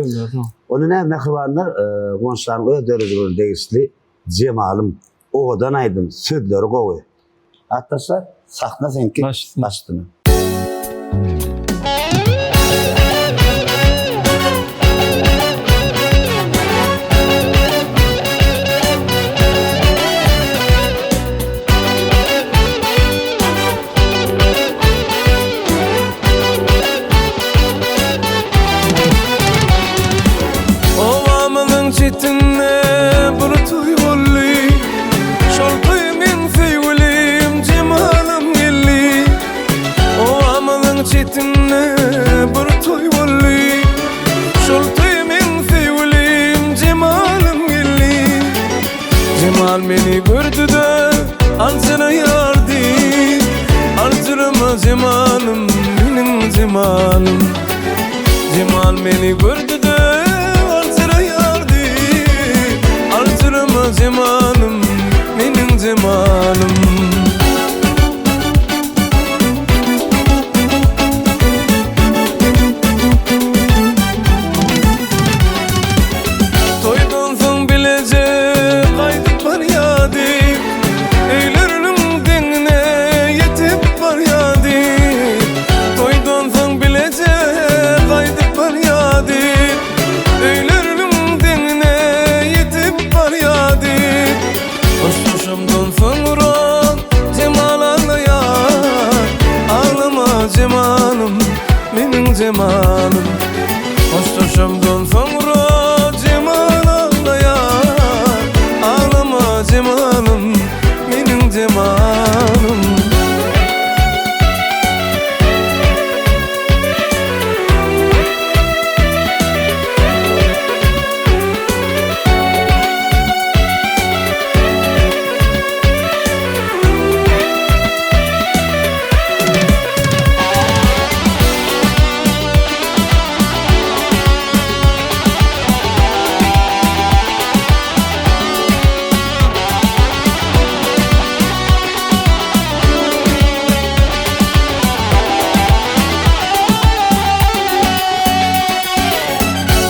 Onun ne mehribanlar Gonç'tan ödörüdürün değişti. Cemalım oğudan aydın. Södleri kovu. Hatta sakna senki baştını. çetinne bir toy bolly şol toy men feýwelim cemalym gelli o amalyň çetinne bir toy bolly şol toy men feýwelim cemalym gelli cemal meni gördü-de alsana yardy alsırma cemalym menin cemalym cemal meni gördü-de alsana yardy alsırma cemalym menin cemalym toydan soň bilece gaýdyp barýady eýlerinim deňine ýetip barýady toydan soň bilece gaýdyp barýady eýlerinim deňine ýetip barýady hoşhoşamdan soňra cemal anlaýar ağlama cemalym menin cemalym hoşhoşamdan soňra cemal anlaýar ağlama cemalym menin cemalym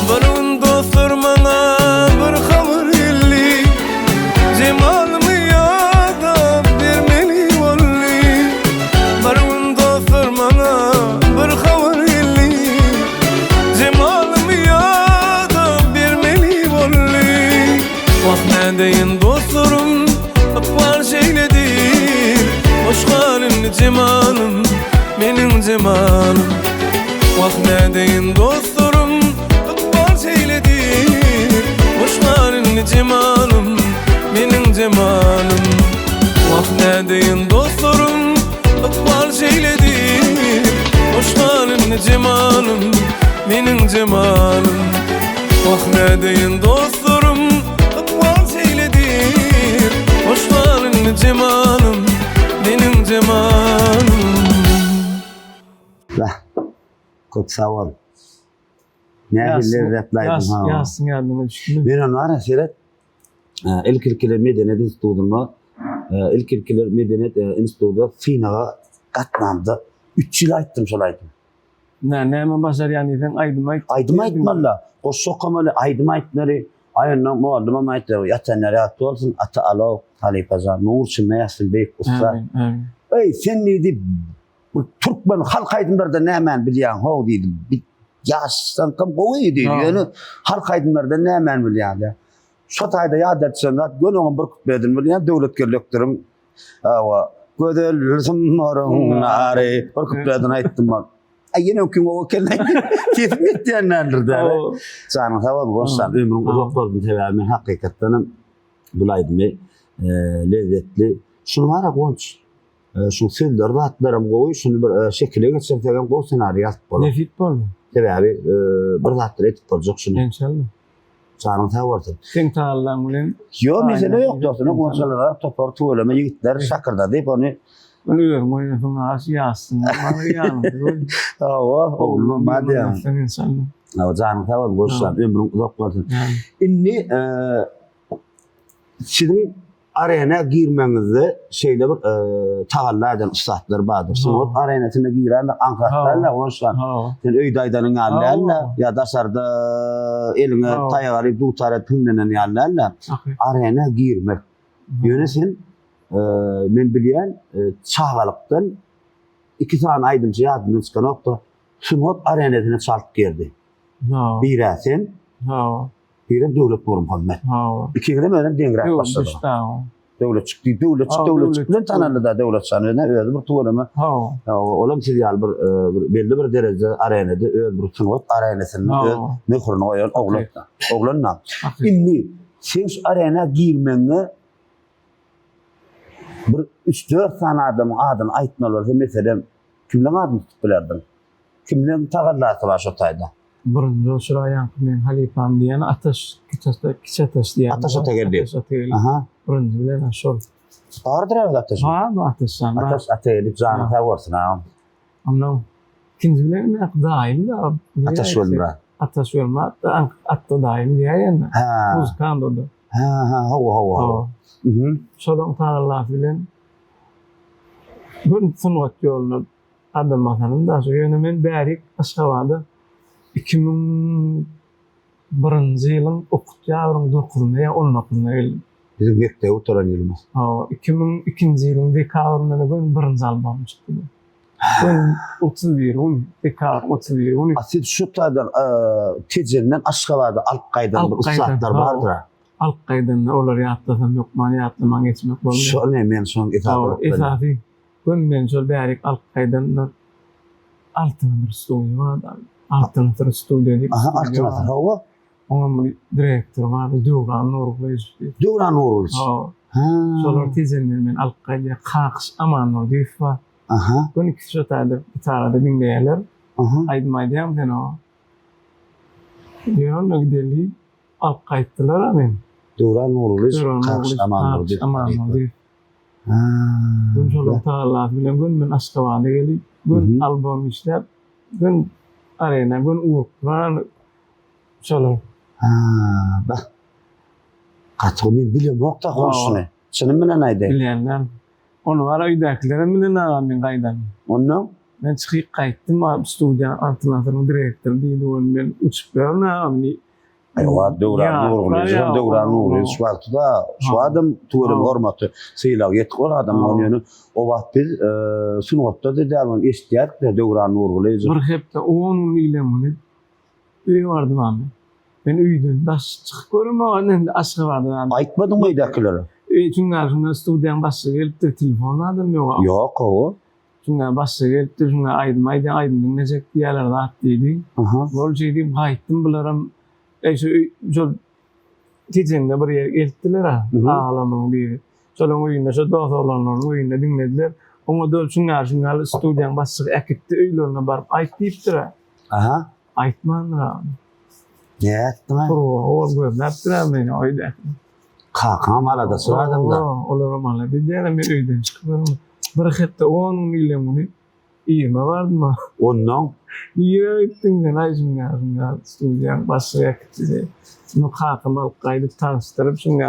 Barın dostlar mana bir haber gelli cemalımı yada vermeli bolli barın dostlar mana bir haber gelli cemalımı yada vermeli bolli vakt nädeýin dostlarım akbar şeýledir hoş halini cemalym menin cemalym vakt nädeýin dostlarım akbar şeýledir hoş halini cemalym menin cemalym vakt nädeýin dostlarım akbar şeýledir hoş halini cemalym menin cemalym vakt nädeýin dostlarım akbar şeýledir hoş halini cemalym menin cemalym Lah. Çok sağ ol. Ne bir lezzetlaydım ha. Yazsın yardıma düştüm. Bir an var ya Seyret. İlkilkiler Medeniyet Enstitüsü'nde İlkilkiler Medeniyet Enstitüsü'nde finaga katlandı. 3 yıl ayttım şolaydım. Näme başar yani sen Aydım aytmalla. O sokamali aydım aytmari. Ayından muallim aytdı. Yatanlar atı olsun. Ata alav. Talipazar. Nur çınna yasın beyk usta. Ey sen neydi? Bu Türkmen halk aydınlarda nämen bilýän ho diýdim. Bir ýaşsan kam gowy diýdi. Yani halk aydınlarda nämen bilýän. Şu taýda ýad etsen zat gönüňe bir kütmedim bilýän döwletgerlikdirim. Awa gödel marın nari bir kütmedim aýtdym. Ay ýene kim o keldi. Kepip gitdiýänlerdi. Sana sawab bolsan ömrüň uzak bolsun sebäbi hakykatdan bulaydymy lezzetli. Şunu wara gonç. Şu filmlerde atlarım goýup şunu bir şekilde geçirdigen goý senaryo ýazyp bolar. Ne futbol? Sebäbi bir zatlar etip boljak şunu. İnşallah. Çaryn tawardy. Sen taýlan bilen. Yo mesele ýok dostum. Gonçalara topar tuwlama ýigitler şakyrda diýip ony Onu sonra asiyasın. Bana yandı. awa oğlum madem. Sen inşallah. Awa çaryn tawar bolsan ömrüň uzak bolsun. Inni sizin arena girmeňizde şeýle bir tagallardan ustalar bardyr. Soňra arenasyna giräme ankatlarla bolsan. Sen öýde aýdanyň ýallarla ýa dasarda eline taýaryp dutara tüňlenen ýallarla arena girmek. Ýöne sen men bilýän çağalykdan 2 tane aýdymçy ýadyny çykanokda Sunot arenasyna çalyp geldi. Biri sen, biri döwlet forum hizmet. İki gidem ölen deňrek başladı. Döwletçik Döwletçik bilen tanarly da döwlet sanyna özü bir tuwlama. Olam serial bir belli bir derejede arenada öz bir sunwat arenasyny öz mehruny goýan oglanna. Indi sen şu arena girmenge bir 3-4 tane adamın adını aýtmalar, mesela kimden adyny tutup bilerdin? Kimden tagallasy bar şo taýda? Birinji şuraýan men Halifam diýen Ataş Kiçataş diýen. Ataş Atagelli. Aha. Birinji bilen şol. Bardyr evet Ataş. Bu Ataşsan. Ataş Atagelli jany tawarsyn ha. Amna ikinji bilen men daim da Ataş bolmaz. Ataş bolmaz. Atda daim diýen. Ha. Muzkan da. Ha, hawa. Şolun tagallar bilen gün sunwat ýoluny adam makanım da şu ýöne men bärik Aşgabatda 2001 ýylyň okutýarym 9-ny ýa 10-ny geldim. Bizim mekde oturan ýylymyz. 2002 ýylyň dekabrynda gün 1-nji album çykdy. Ben 31 dekabr 31. Asit şu taýdan tejenden Aşgabatda alyp gaýdan bir ustalar bardyr. Alyp gaýdan olar ýatlasam ýok, many ýatlamak geçmek boldy. Şo ne men şoň esafi. Gün men şol bärik alyp gaýdan altyndyr studiýa da. Altınatır stüdyo diýip. Aha, altınatır hawa. Oňa direktor bar, Döwran Nurulys. Döwran Nurulys. Ha. Şolar tezenden men alyp gaýdy, Qaqş Amanur diýip bar. Aha. Gün ikisi şu taýda gitarada dinleýärler. Aha. Aýdmaýdym den o. Diýen nögdeli alyp gaýtdylar men. Döwran Nurulys, Qaqş Amanur diýip. Ha. Gün şolar taýlar bilen gün men Aşgabatda gelip, gün album işläp, gün arena gün uruklar şolar. Ha, bak. Gaty men bilýän wagtda goşuny. Çynym bilen aýdy. Bilýänler. Onu var aýdakylar bilen men gaýdan. Onu men çykyp gaýtdym, studiýa alternatyryň direktor diýdi o men uçup bermä. Aywa Döwran Nurulys wagtda şu adam tuwrym hormaty syýlap ýetip adam ony o wagt biz sunwatda da däwam eşitýär Döwran Nurulys. Bir hepde 10 ýyl öýe bardym. Men öýden daş çykyp görmän Aşgabatda. Aýtmadyň aýdakylary. Çünkü studiýaň başy gelipdir, telefon aldım ýok. Ýok o. Çünkü başy gelipdir, şuňa aýdym nejek diýerler zat diýdi. Bol jeýdim gaýtdym bilerim. Şol tejende bir ýer gelipdiler ha. Ağlamyň biri. Şolaň öýünde şo dogtorlaryň öýünde dinlediler. Oňa dölçüňär studiýaň başy äkitdi öýlerine baryp aýtdypdyr. Aha. Aýtmanlar. Ýetdi. O gömläpdir meni aýda. Kakam alada sıradımda. Olaram alada. Diýerim men öýden çykyp bir hepde 10 ýyl ýyma bardym. Ondan ýetdiňden aýjyňar studiýaň başy äkitdi. Nu kakam alyp gaýdyp tanıştyryp şuňa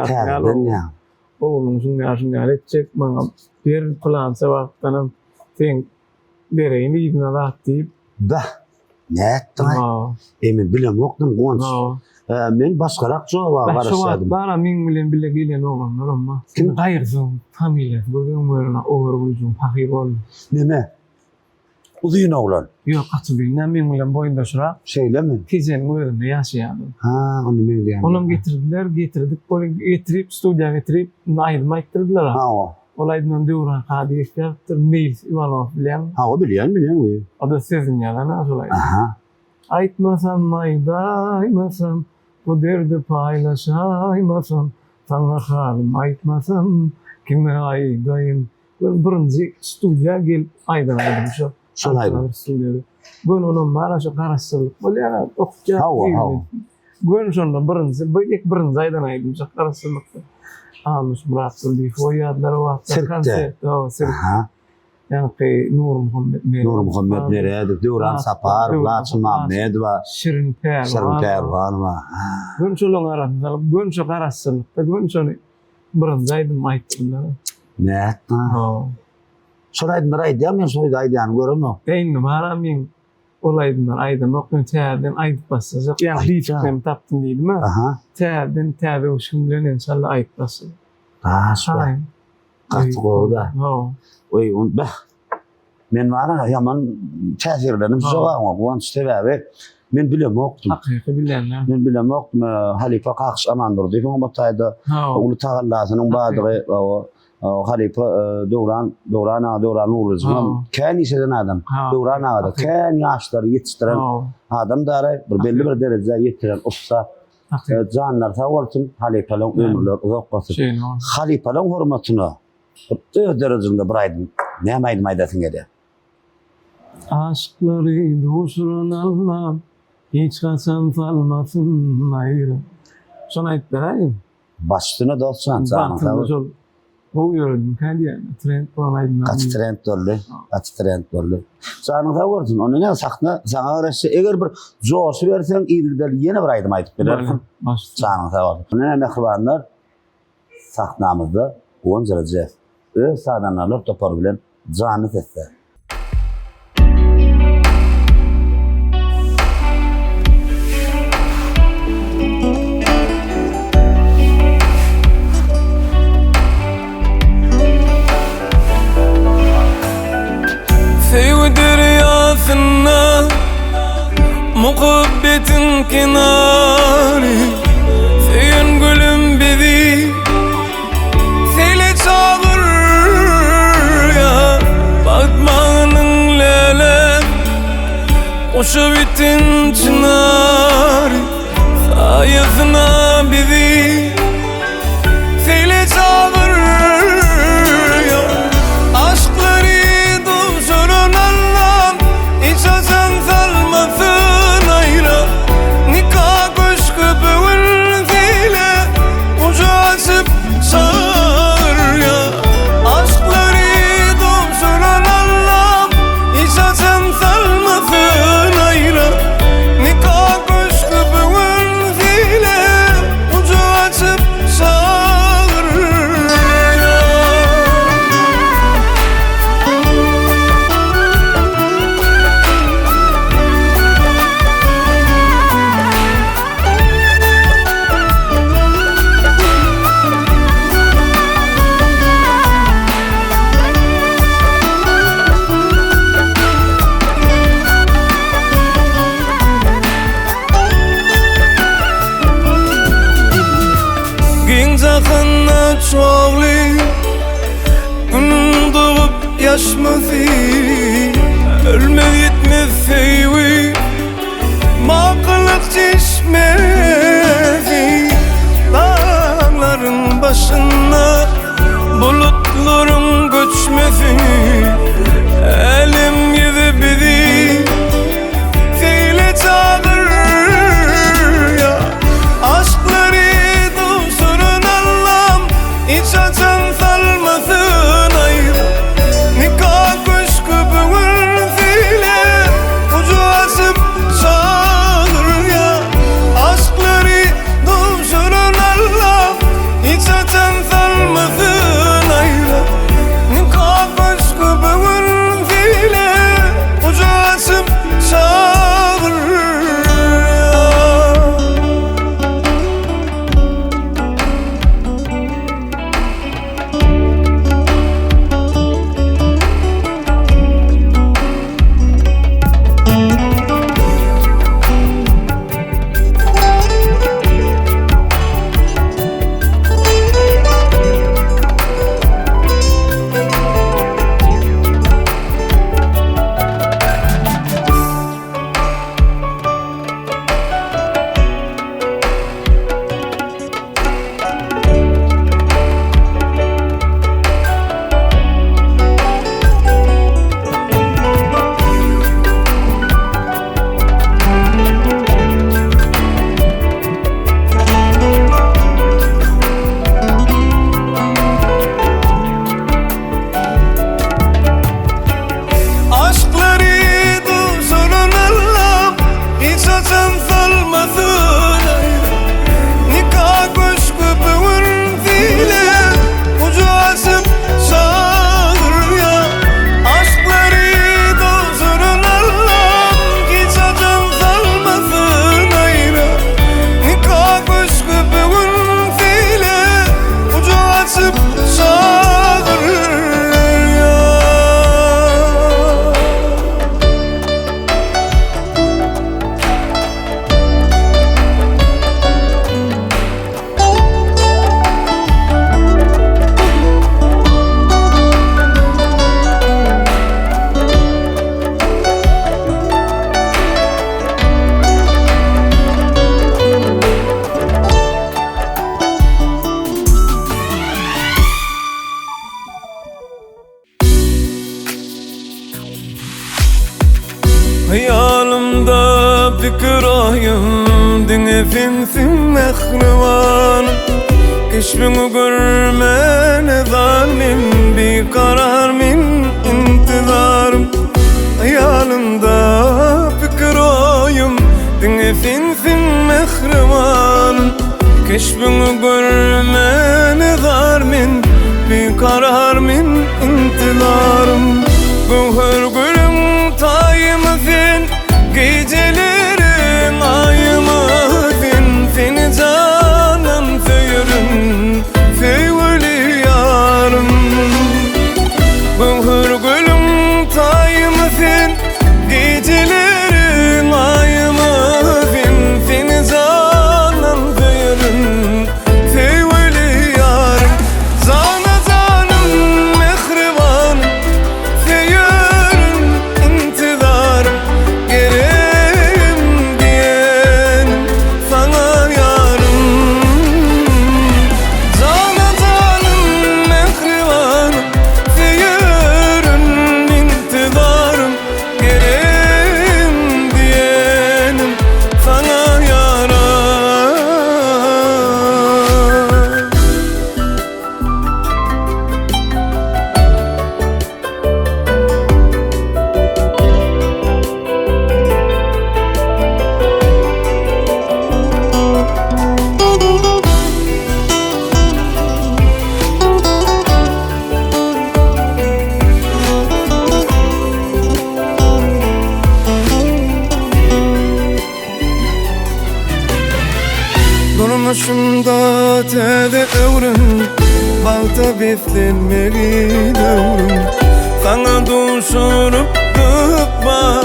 oğlum şuňa etjek maňa bir plansa wagtdan teň bereýin ýygyna dat diýip. Bah. Näetdi? Emin bilem wagtym gonç. Men başgarak jogap garaşdym. Bara men bilen birle gelen oğlanlar amma. Kim gaýrsyň familiýa, görgän ower bolýan pahyr bol. Neme? Uzyň oglan. Ýok, atylýan men bilen boýundaşyrak. Şeýlemi? Tizen göründe ýaşaýardy. Ha, ony men diýen. Onam getirdik, bol getirip studiýa getirip aýdyrdylar. Ha, o. Olaýdan Döwran Kadyýevdir, Meýl Ivanov bilen. Ha, o bilýän. O da sizin ýalana şolay. Aha. Aýtmasam maýdaýmasam, bu derdi paýlaşaýmasam, taňa halim aýtmasam, kime aýdaýyn. Birinji studiýa gelip aýdyrydym şo. Şolaýdy. Gün onun mara şo garaşsyzlyk bolýar, okutýar. Gün şonda birinji aýdan aýdym şo garaşsyzlykda. Almış Muratçıl diýip oýadlar wagtda konsert. Aha. Yani Nur Muhammed Nere'de, Döwran Sapar, Laçyn Mahmed we Şirin Perwan we. Gün şolaň arasynda, gün şo garaşsyzlykda, gün şonu birinji aýdym aýtdylar. Näetdi? Şolaýdylar aýdýar, men şoýda aýdýan göremem. Eýni bara men olaýdylar aýdym, okun täzeden aýdyp basajak. Ýani hiçbir tapdym diýdim. Aha. Täzeden täze uşun bilen inşallah aýdyp basy. Şolaý. Gatgoda. Oy, bah. Men wara ýaman täsirlenip jogam, gonç sebäbi Men bilemokdum. Hakyky bilenler. Men bilemokdum. Halifa Kakış amandyr diýip o batayda ulu tagallasynyň badygy Halifa Döwran Nuruzman kän işeden adam. Döwran agada kän ýaşlary ýetişdiren adam dara bir belli bir derejede ýetiren usta janlar sawalsyn Halifalaryň ömürleri uzak bolsun. Halifalaryň hormatyna öz derejede bir aýdym. Näme aýdym aýdasyň ede? Aşkları duşurun Allah hiç kaçan salmasın ayrı. Sonra aytlarayım. Başlygyna dostsan Batında bu yörün kadiyan trend bolayım. Kaç trend dolly. Sanyň sawalsyn onu ne sakna sana garaşy eger bir joşy berseň ýerden ýene bir aýdym aýdyp berersin. Sanyň sawalsyn. Näme mehribanlar saknamyzda gonjaraje. Öz sadanlar topar bilen jany tetse. Muhabbetin kenarı Feyen gülüm bizi Seni çağır ya Bakmanın lele Oşu bitin çınarı Sayısına bizi Seni çağır ya Aşkları duşurun Allah'ım Hiç açan salmasın Yaşmazi ölmez yetmez seyvi Makılık çeşmezi Dağların başına bulutların göçmesi Elim gibi bizi Seyle çağır ya Aşkları duşurun Allah'ım Hiç açan salmasın ayrı Nikah kuşku bugün zile Ucu açıp çağır ya Aşkları duşurun Allah Hiç açan salmasın ayrı Nikah kuşku bugün zile finsin mehribanım Keşfini görmene zalmin bir karar min intizarım Hayalımda fikir oyum Dine finsin mehribanım Keşfini görmene zalmin bir karar min intizarım Gövher gülüm tayımı fin Gecelerin ayımı fin Seni canım söyürüm Feyveli yarım Gövher gülüm tayımı fin Gecelerin ayımı fin Seni canım söyürüm Feyveli yarım Zana canım mehribanım Feyyarım intizarım Gereğim diyenim sana yarım Zana canım mehribanım Feyyarım intizarım Gereğim diyenim sana yarım Durmuşumda tede övrüm Balta beslenmeli dövrüm Sana duşurup dıkma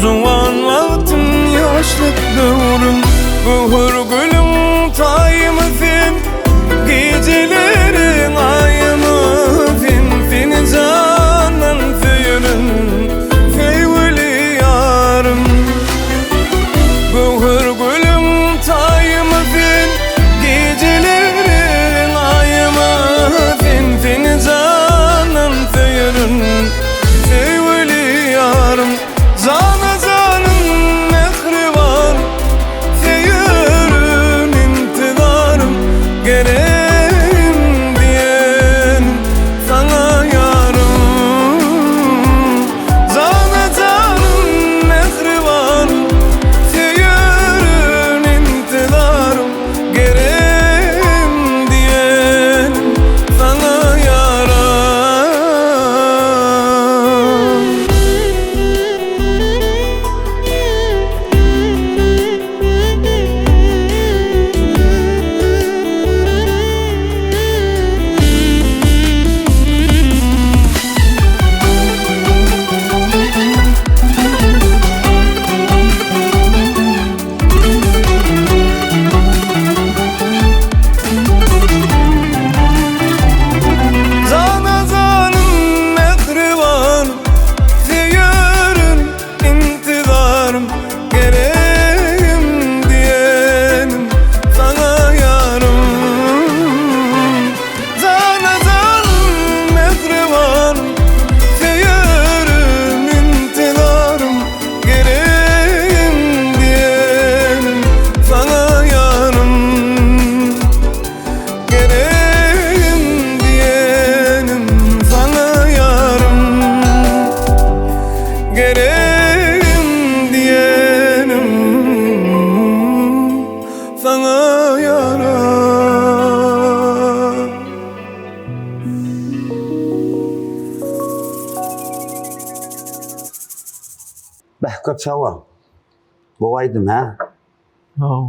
Zuvan vaktim yaşlık dövrüm Gövher gülüm tayımı fin Gecelerin ayımı fin Seni canım söyürüm Feyveli yarım Gövher gülüm tayımı fin Gecelerin ayımı fin Seni canım söyürüm Feyveli yarım Zana canım mehribanım Feyyarım intizarım Gereğim diyenim sana yarım Zana canım mehribanım Feyyarım intizarım Gereğim diyenim sana yarım Zana canım mehribanım Feyyarım intizarım Gereğim diyenim sana yarım Zana canım mehribanım Feyyarım intizarım Gereğim diyenim sana yarım Gereğim diyenim sana yarım Gereğim diyenim sana yarım Bahka çawa. Bovaydım ha. Ha.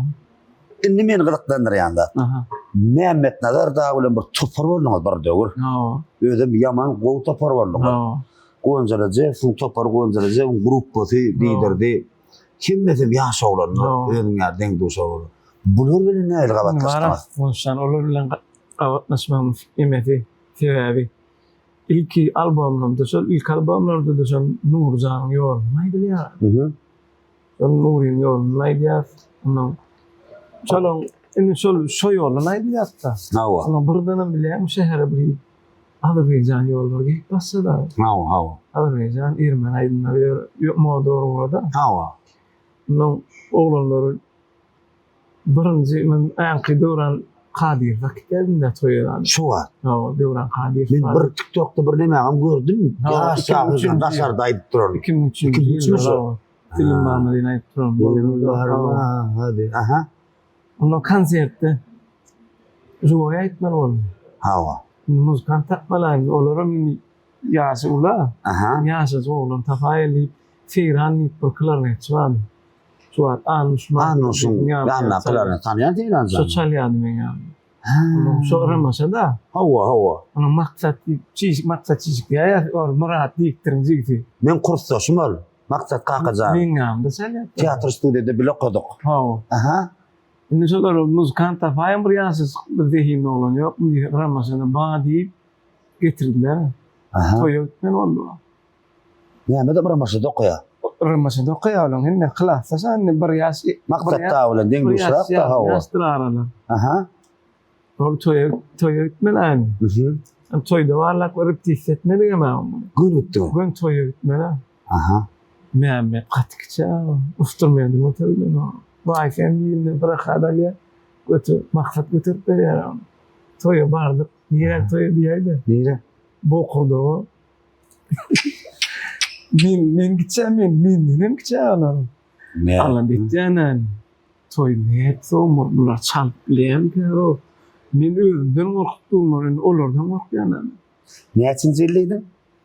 Inni men gıdıklandır yanda. Aha. Mehmet Nazar da ulan bir topar bolmaňyz bar döwür. Ha. Özüm yaman gow topar bolmaňyz. Ha. Gonzalaje, fun topar gonzalaje, gruppasy liderdi. Kim mesem ýaş oglanlar, özüň ýerden duşalar. Bular bilen näle gabatlaşdylar? Onsan olur bilen gabatlaşmam emeti sebebi. İlk albümümde ilk albümlerde de Nurcan yol. Neydi ya? Nur'un yol. Neydi ya? Çalon en sol yol neydi ya da? Hava. Ama buradan bile şehre bir Azerbaycan yolları gidip bassa da. Hava. Azerbaycan İrmen aydınlar yok mu doğru orada. Hava. Bunun oğlanları birinji men anqy döwran Kadir vakit geldiğinde toyulan. Şu var. Döwran Kadir. Men bir TikTok'ta bir näme gördüm. Ha, Ýaşa 2003 daşarda aýdyp durar. 2003 ýylda. Dilim barmy diýen aýdyp duram. Dilim barma, hadi. Aha. Onda konsertde Joya aýtman boldy. Hawa. Muzikant tapmalan olaram ýaşy ula. Aha. Ýaşy oğlan tafaýly Ferhan bir klarnetçi var. Suat Anuşun yanına klarnet tanıyan değil anca. Sosyal yardım yani. Sonra masada. Hawa. Onun maksat çizik ya or murat diktirinci gibi. Men kursdaşym ol. Maksat kakacağım. Men gamda sen Tiyatro stüdyoda bile okuduk. Aha. Şimdi solar muzikant tafaýym bir ýaşy bir dehim bolan ýok. Ramasada bana diýip getirdiler. Aha. Toýutmen oldu. Näme de bir maşada okuya. Ramasada okuyalan henne klassa sen bir ýaşy Maksat tawlan deň düşrak da hawa. Ýaşdyralar. Aha. Ol toýutmen an. Toýda warlak berip tissetmedi ama. Gülüttü. Gün toýutmen. Aha. Mehmet katykça usturmaýandy motorlaryny. Vay sen diýildi bir hadalya götür maksat götürüp berýär. Toýa bardyk. Nire toýa diýdi. Nire? Bokurdy. Men gitjäm men gitjäm. Ne? Alan bitjänen. Toy net soňra bular çalpleýän kero. Men özümden gorkdum, olardan gorkýanan. Näçinji ýyldyň?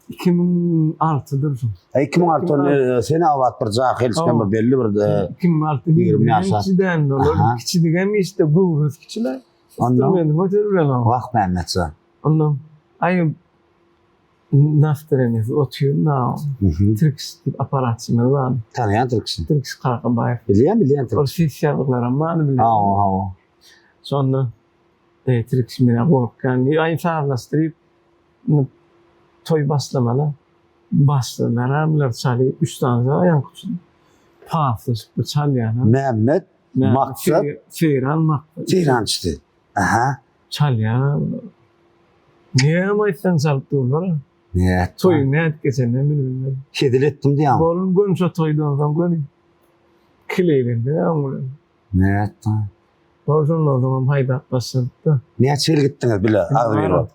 2006'dır. 2006 sene awat bir jahilsken bir belli bir 2006 20 yaşa. Kiçiden dolar. Kiçidigen işte gurus kiçiler. Ondan motorlar. vakt Mehmetçe. Ondan ayım naftreniz otuyor na. Trix tip aparatçılar var. Tanıyan Türkçe. Trix Karkabayev. Biliyen O Türkçe. sesyalıklar ama ne bileyim. Ha. Sonra Trix mine korkan. Ayım sağlaştırıp toy baslamalı. Bastılar amlar çalı 3 tane ayağın kutusu. Pafız bu çalıyana. Mehmet maksat Ferhan maksat. Tirançtı. Aha. Çalıyana. Niye ama isten çaldılar? Ne? Toy ne etkisi ne bilmiyorum. Kedilettim diye. Bolun gönçe toydan zaman gönü. Kileylindi ama. Ne? Bolun o zaman haydat basıldı. Ne çel gittiniz bile? Ağır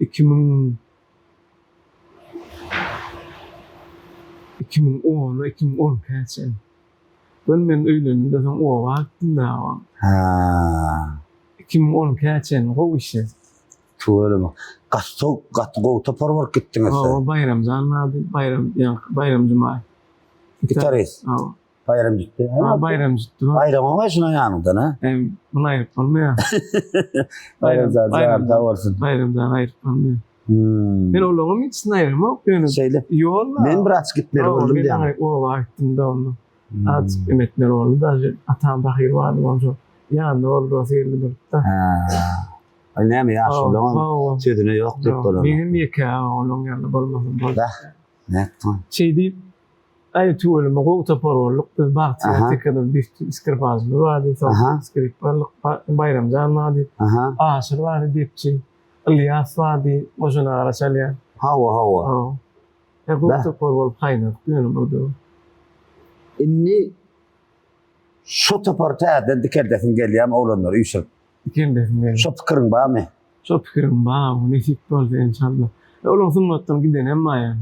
2010 kaçın. Ben öğleninde son o vaktinde var. Ha. 2010 kaçın o işe. Tuğla mı? Gatgo topar var gittiniz. O bayram zanmadı. Bayram cuma. Gitarist. Bayram gitti. Bayram gitti. Bayram ama şuna yanında ne? Buna ayıp olmuyor. Bayram da olsun. Bayramdan ayıp olmuyor. Ben oğlumun için ayırmak benim. Şeyle. Yolla. Ben biraz gitmeli oldum diye. O vaktimde onu. Artık emetler oldu da atam bakır vardı onca. Yani oldu o seyirli durukta. Ne mi ya şulan? Sözüne yok deyip dolar. Benim yeka oğlum yanında bulmadım. Ne? Şey deyip ay tuğlu mu taparoluk bir bahçe tekrar bir iskripazlı vardı. İskripazlık bayram zanmadı. Asır vardı dipçi. Aliyas vardı. Boşuna araçalyan. Hava. Ya gupta porwol kaynak diyorum burada. İnni şu topartadan dikerdesin geliyem oğlanlar uyuşur. Dikerdesin. Şu fikrin bağ mı? Şu fikrin bağ mı? Nesip oldu inşallah. Oğlan sunmattan giden ama yani.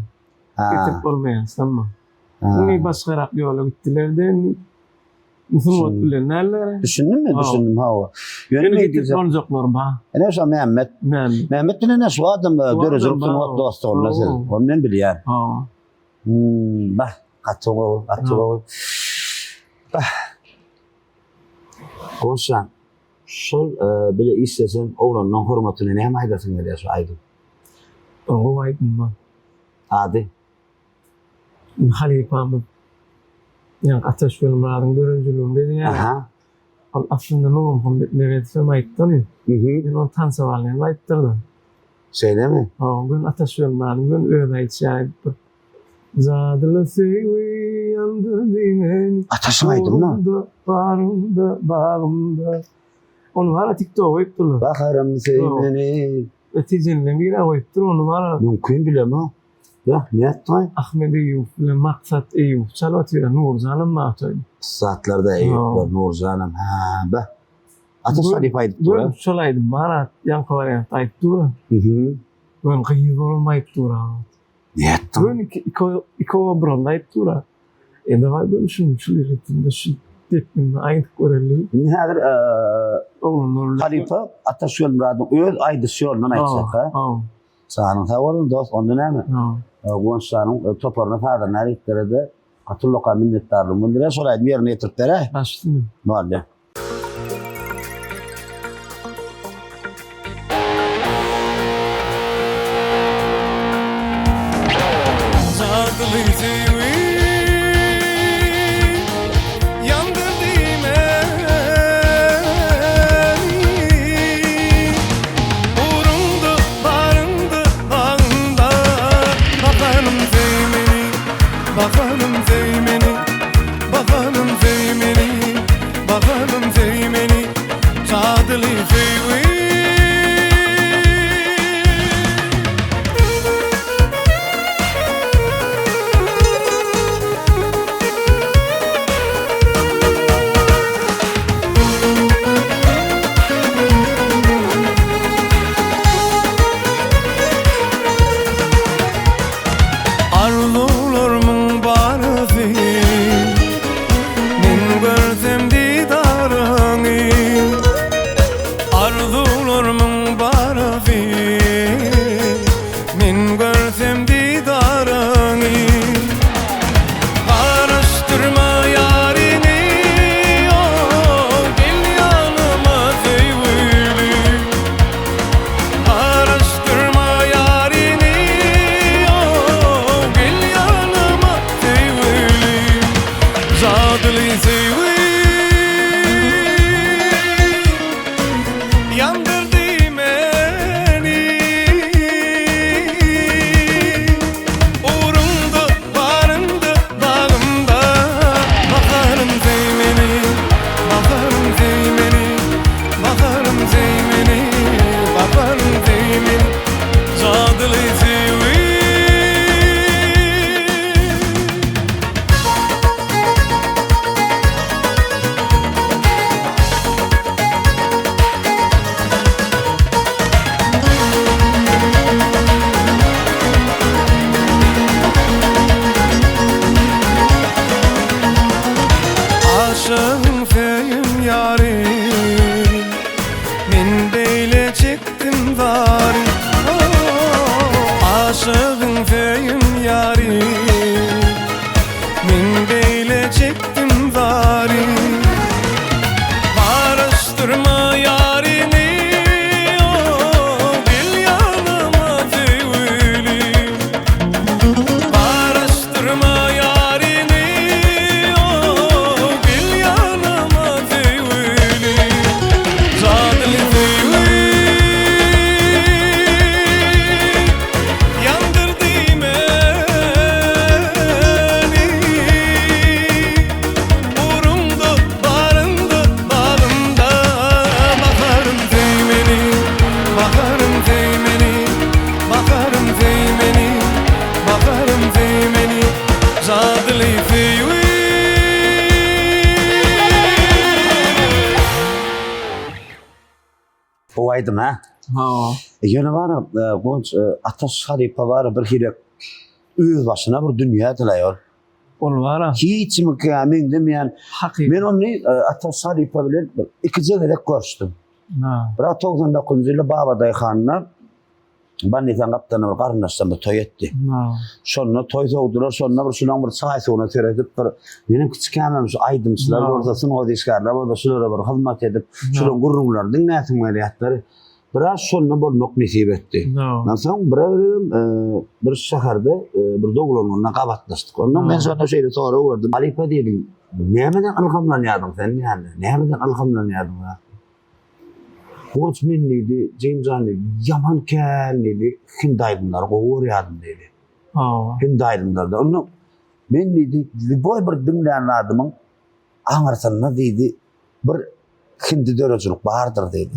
Getirip olmayan sanma. Bunu başka raklı yola gittiler de sunmat bile nerelere? Düşündün mü? Düşündüm hava. Yönü getirip olacaklar bağ. Ne olsa Mehmet bile ne şu adam dörüzürük sunmat dostu olmasın. Onu ben biliyorum. Bak. Atıyor. Konuşan. Sol bile istesen oğlanın hürmetine ne hem aydasın geliyor şu aydın. O aydın mı? Hadi. Halifamı yang atas filmlerin görüntülüğünde ya. Aslında ne oldu? Neredeyse ayıttı. Ben onu tanısavalıyım ayıttırdı. Söyle mi? Ben atas filmlerin ben öyle ayıttı. Zadılı sevi yandırdı beni. Atasın aydın mı? Bağımda. Onu var ya TikTok'a ayıttırdı. Bakarım sevmeni. Ötecinle bir ayıttırdı onu var ya. Mümkün bile mi? Ya ne ettin? Ahmet Eyüp ve Maksat Eyüp çalatıyor Nurcan'ın matayı. Saatlarda Eyüp'ler, Nurcan'ım. Ha be. Ata sarıp aydıp dur. Ben şolaydım bana yankı variant ayıp dur. Ben kıyı olmayıp dur. Ne ettin? Ben iki obranda ayıp dur. Ende var ben şu liritinde şu tekminde aydık göreli. Nedir? Oğlum Halifa ata şöyle muradın. Öl aydı şöyle aytsak ha. Sağının tavarın dost onda ne mi? Bu insanın toparını falan nerelere de atılloka minnettarlığım. Bunlara soraydım yerine getirdiler. Başladım. Vallahi. Zadlı sevi yandırdı beni. Uğrumdu, barındı, bağında. Bakanım zeymeni, bakanım zeymeni, bakanım zeymeni, bakanım zeymeni. Zadlı sevi. Arzularımın barısı min görsem didarını. Arzularımın barısı min görsem didarını. Karıştırma yarini, oh, gel yanıma sevgili. Karıştırma yarini, oh, gel yanıma sevgili. Zadlı sevgili yandırdı beni. Uğrumdu, barındı, bağımda. Bakarım zeymeni, bakarım zeymeni, bakarım zeymeni, bakarım zeymeni. Zadlı sevgili. Aşığım feyim yari, min beyle çıktım bari. Aşığım feyim yari, min beyle çıktım bari. Karıştırma yarini, oh, gel yanıma sevgili. Karıştırma yarini, oh, gel yanıma sevgili. Zadlı sevgili yandırdı beni. Uğrumdu, barındı, bağımda. Bakarım zeymeni, bakarım zeymeni, bakarım zeymeni, bakarım zeymeni. Zadlı sevgili. O aydım ha. Yine var bu atas halifa var bir hirek. Öz başına bir dünya dileyor. Ol var. Hiç mükemmel demeyen. Hakiki. Ben onu atas halifa bilen ikinci gerek görüştüm. Ha. Bırak 99 yılı Baba Dayıhan'la ben neden kaptanı bir karınlaştan bir toy etti. Ha. Sonra toy soğudular, sonra bir şulan bir sayısı ona töredip bir benim küçük hememiş aydımçılar ortasını o diskarlar, o da şulara bir hizmet edip şulan gurrunlar dinletim meliyatları. Biraz sonra bolmak nasip etti. Nasıl? Bir şehirde bir doğulanla kabatlaştık. Ondan ben sonra şeyde sonra gördüm. Halife dedim, neyemeden alhamlanıyordun sen yani? Neyemeden alhamlanıyordun ya? Koç minniydi, Cemcan'ıydı, yaman kelliydi, Hindaydınlar, koğur yadım dedi. Hindaydınlar da. Ondan minniydi, boy bir dinleyen adamın anırsanına dedi, bir Hindi döröcülük vardır dedi.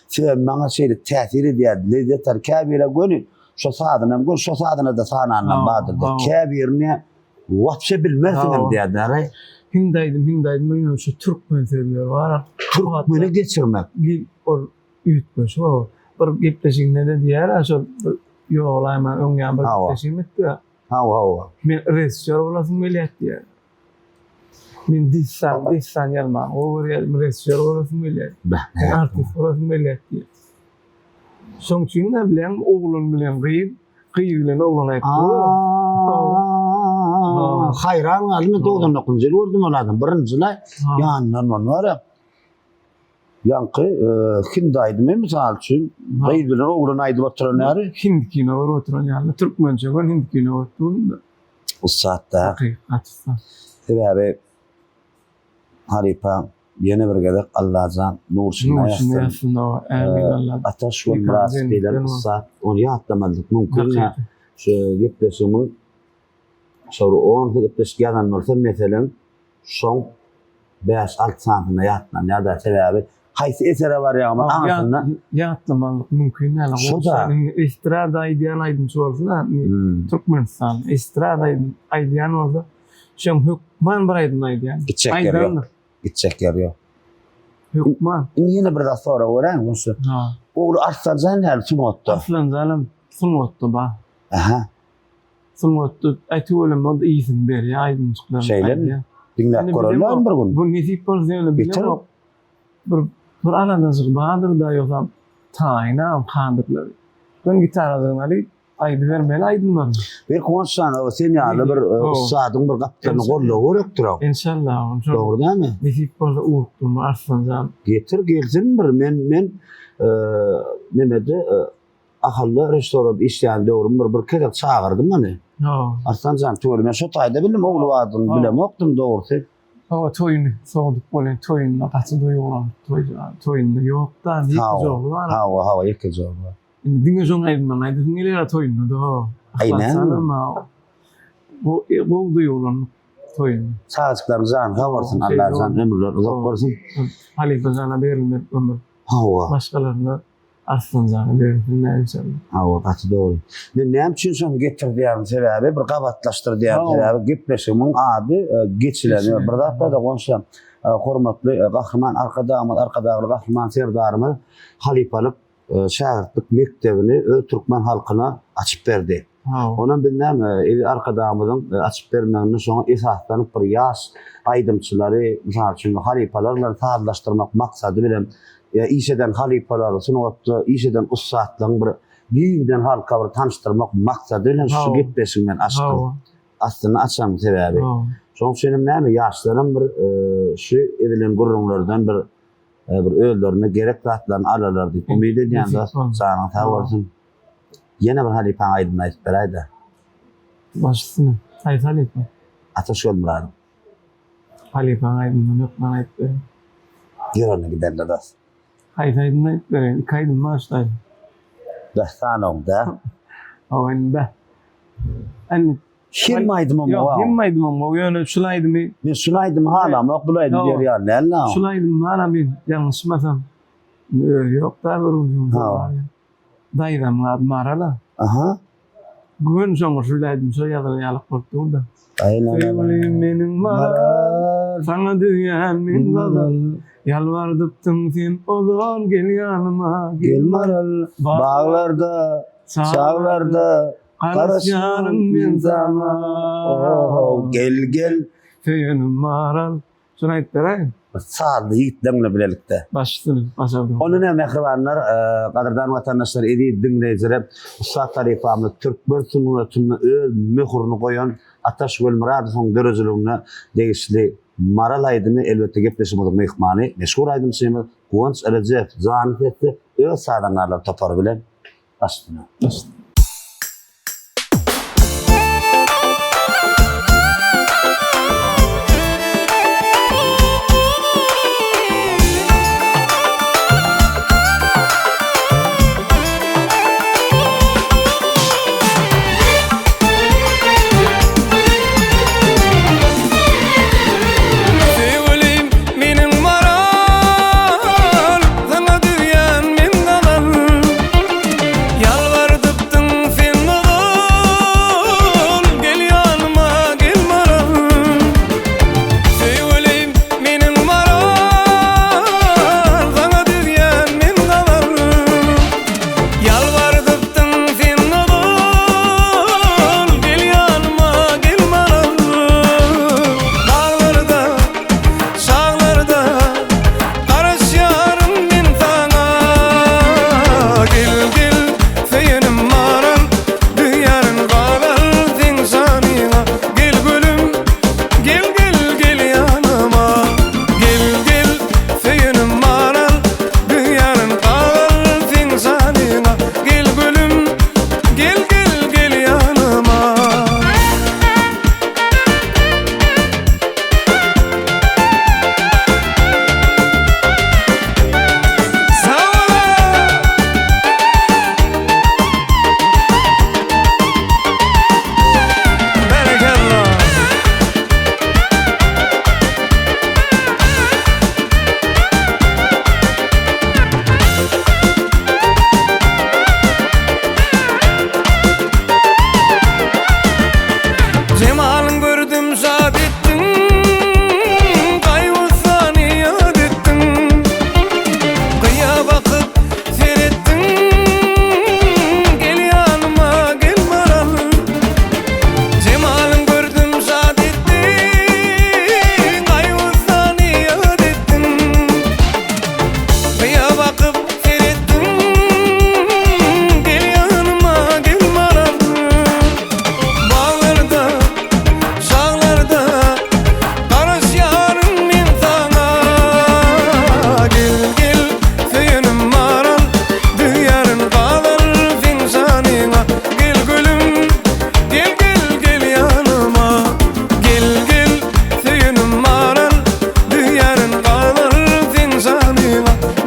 Sen bana şeyde tesir ediyordu, lezzetler kabire gönül, Şo saatynam gün şo saatyna da sananlan Ha, badyr. ha. Käbirine wapşe bilmezdim Ha. diýerler. Hindaydım men şu Türkmen söýler bar. Türkmeni geçirmek. Bir or ütmüş o. Bir gepleşigine de diýär şol ýoğlaýman öňe bir Ha, gepleşigim etdi. Ha. Men rejissör bolasym gelýär diýär. Men dissan ýalma. O rejissör bolasym gelýär. Artist bolasym gelýär diýär. Şoň üçin de bilen oglun bilen gyýy bilen oglun aýtdy. Hayran almy 99-njy ýyl gördüm olardan. Birinjilä ýanyndan var. Ýanky Hindaydymy mysal üçin gyýy bilen oglun aýdyp oturanary. Hind kino var oturan ýaly türkmençe gon hind kino oturun. O saatda Hakykat. sebäbi Haripa ýene bir gezek Allahjan nurşyna ýaşdyrdy. Nurşyna amin Allah. Ataş we Murat diýilen saat onu ýatdamalyk mümkin. Şu gepleşimi şoru 10 gepleşýän bolsa meselen şoň 5-6 santyna ýatnan ýa-da sebäbi haýsy esere bar ýa-da aňyna Ýatdamalyk mümkin näle. Şoda. Estrada ideýan aýdym bolsa, Türkmenistan estrada ideýan bolsa, şoň hukman bir aýdym ideýan. gitjek ýer ýok. Hukman. Ýene bir da sonra ören bolsa. Ha. Ogly Arslan näle sunotda. Aslan zalim sunotda ba. Aha. Sunotda aýtýarlar mod iýsin ber ýa-aýdym çyklar. Şeyler dinläp görürler bir gün. Bu nesip bolsa Bitir. bir anadazyk bahadır da ýoksa taýna kandyrlar. Ben gitaradan alyp aýdy bermeli aýdymlar. Bir konsan o sen ýaly bir ustadyň bir gapdyny gollaw gerek durar. İnşallah. Dogry dämi? Nesip bolsa urukdum arslanjam. Getir gelsin bir men nemede ahallı restoran işleyen doğrum bir kere çağırdım hani. Ha. Arslancan töwrüme şo taýda bilim oglu wadyny bilem okdum dogry. Ha toyun soğuduk bolen toyunla paçı doyulan toyunda yok da ne güzel var. Ha ýeke jol bar. Dinge joň aýdymdan aýdym neler toyunda da. Aynen. Bu doyulan toyun. Çağçyklarym jan gawarsyn Allah'tan ömürler uzak bolsun. Halife jana berilmek ömür. Başkalarına arslan jana berilmek inşallah. Ha paçy dogry. Men näme üçin şonu getirdiýäm sebäbi bir gabatlaşdyrdyýam sebäbi gepleşimiň ady geçilen bir dapda da gonşam. Hormatly gahrman arkadagy gahrman serdarymyz Halipalyk şagirdlik mektebini Türkmen halkyna açyp berdi. Onun bilmem arkadamyzyň açyp bermegine soňa esaslanyp bir ýaş aýdymçylary, mysal üçin halipalarla taýdanlaşdyrmak maksady bilen işeden halipalar, sunatda işeden ustatlaryň bir giýinden halka bir tanıştyrmak maksady bilen şu gepleşigden açdym. Aslında açam sebäbi. Soň şenim näme ýaşlarym bir şu edilen gurrunlardan bir öldürme gerek zatlaryny alalar diýip umyt edýän da sana tawarsyn. Ýene bir halipa aýdym aýdyp beräýdi. Başsyny aýtalyp. Ataş Murat. Halipa aýdym ýokman aýdyp beräýdi. Ýerine giderler da. Aýtaýdym aýdyp beräýdi. Kaýdym maşdaý. Da sanogda. Awanda. Anni Kim aýdym ama? Yok, kim aýdym ama? Ýöne şulaýdymy? Men şulaýdym halam, okulaýdym diýer ýaly. Şulaýdym hala men ýalňyşmasam. Yok da göründüm. Daýdam ady marala. Aha. Gün soňra şulaýdym, şo ýalyp boldy da. Aynen. Menin maral, sana düýän min gazal. Yalvardypdyň sen ozan gel ýanyma, Gel maral, bağlarda, çağlarda, karışýarym men sana. Gel. Feýenim maral. Şunu aýdyp beräýin. Sağlı yiğitlerle birlikte. Başsyny, başardy. Onu ne mehribanlar, kadirdan vatandaşlar edi dinleyiciler, Ustad tarifamlı Türkmen sunnatyny öz möhürünü koyan Ataş Murat'ın dörözülüğüne değişli maral aýdymy elbette gepleşimiň mehmany, meşhur aýdymçymyz Gonç Erecep zanyp etdi. Öz sadanlarla topar bilen başladı. Yalvardıp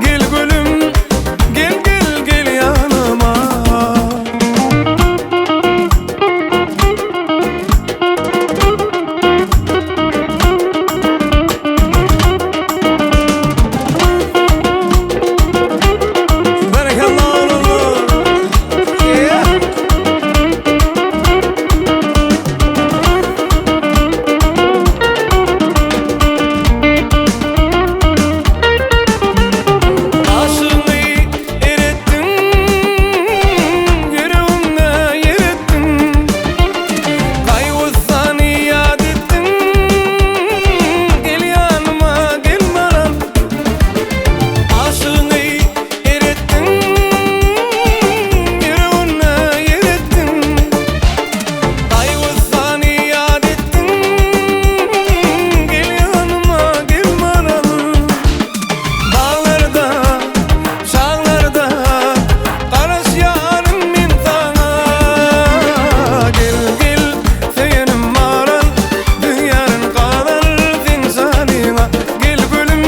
Gel gülüm, gel gel gel yanıma. Barakallahu yeah. Aşığını erettin, yüreğimde yer ettin. Kaygısını yad ettin, gel yanıma gel bana. Aşığını erettin, yüreğimde yer ettin. Kaygısını yad ettin, gel yanıma gel bana. Dağlarda, şağlarda karış yarım min sana. Gel gel seyenim maran, dünyanın kadar zinsanına. Gel gülüm,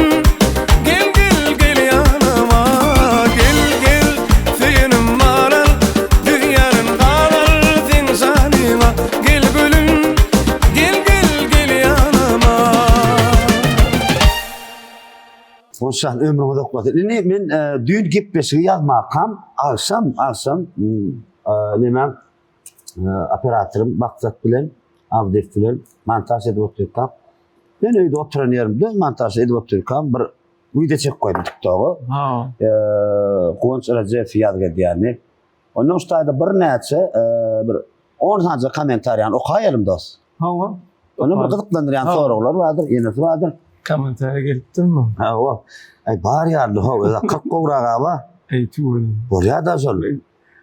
gel gel gel yanıma. Gel gel seyenim maran, dünyanın kadar zinsanına. Gel gülüm, gel gel gel yanıma. Onşan ömrüme dokmadı. Men düğün gitmesi yazmakam alsam nemem operatörüm Baksat bilen Avdef bilen montaj edip oturkam. Ben öyle oturan yerimde montaj edip oturkam bir video çek koydum TikTok'a. Ha. Kıvanç Recep yazdı yani. Onun üstünde bir neçe bir 10 tane komentar yani okuyalım dost. Ha. Onu bir gıdıklandıran Ha. sorular vardır, yenisi vardır. Komentara geliptin mi? Ha o. Ay bari yarlı ha. Öyle 40 kovrağa var. Ey tuğulun. Oraya da zor.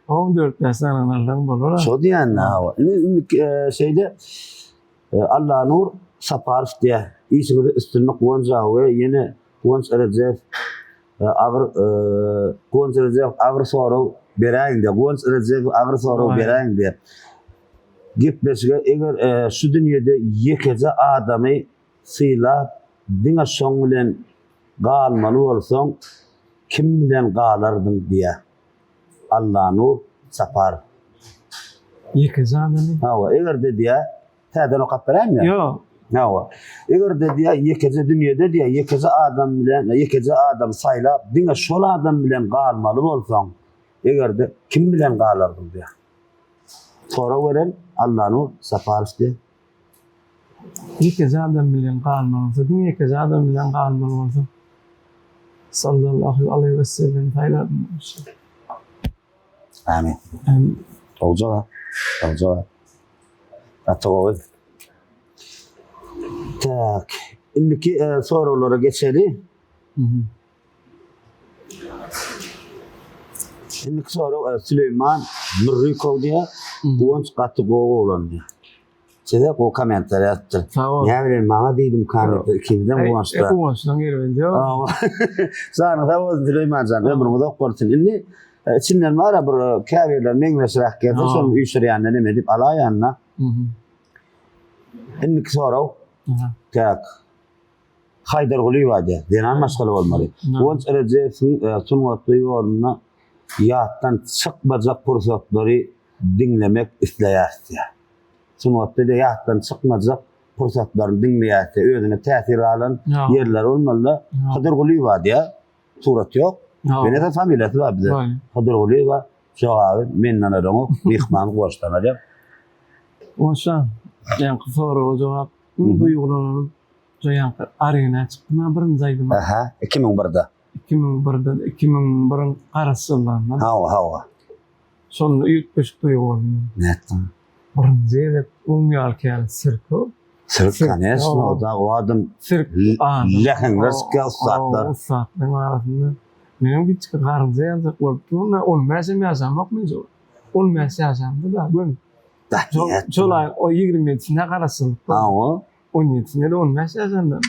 14 yaşından analardan bolora. So diyen ha. Şeyde Allah Nur Saparif diye. İsmi üstünlük Kıvanç'a ve yeni Kıvanç Recep Kıvanç Recep ağır soru berayın diye. Kıvanç Recep ağır soru berayın diye. Gitmesine eğer şu dünyada yekece adamı sıyla dine son bilen qalmalı olsan kim bilen qalardın diye. Allah Nur Sapar. Yekece adamı. Ha eğer de diye tadan okap vereyim ya. Yo. Ha eğer de diye yekece dünyada diye yekece adam sayla dine şol adam bilen qalmalı olsan eğer de kim bilen qalardın diye. Sonra veren Allah Nur Sapar diye. Yekece adam bilen qalmalı olsa, din yekece adam bilen qalmalı olsa. Sallallahu aleyhi ve sellem taylardım. Amin. Olacak ha. Olacak. Hatta o. Tak. İndiki sorulara geçelim. İndiki soru Süleyman Mürrikov diye Kıvanç Katıgoğlu olan diye. Size o komentar yaptı. Tamam. Ne bileyim bana değilim kanıtı. Kimden Kıvanç'ta. Kıvanç'tan geri veriyor. Sana da o Süleyman Can ömrümü de kortun. İndi içinden var ya bir kahveler mengesrak geldi. Sonra üç yanına ne medip ala yanına. İndiki soru. Tak. Haydar Guli vardı. Denan maşgalı olmalı. Kıvanç Recep'in sunvattığı yoluna yattan çıkmayacak fırsatları dinlemek isteyerdi. Sunvattığı da yattan çıkmayacak fırsatlarını dinleyerdi. Özüne tesir alan yerler olmalı. Haydar Guli vardı ya. Surat yok. Beni de familyası var bize. Haydar Guli var. Şu abi menden adamı mihmanı koştanacak. Onşan. Yani soru cevap. Duygulanıp yankı arayına çıktığına birinci aydım. Aha, 2001'da. 2001'in qarasılarından. Hava. Sonra ilk beş duygulandım. Net. Birinci ayda umyalken sirko. Sırkan esna o adam lekin rızkı saatler. O saatlerin arasında. Benim küçük karınca yazık olduğunda olmazsa yaşamak mı zor? Olmazsa yaşandı da böyle. Çolay o 27'sine karasın. Hava. 17'sine de olmazsa yaşandı.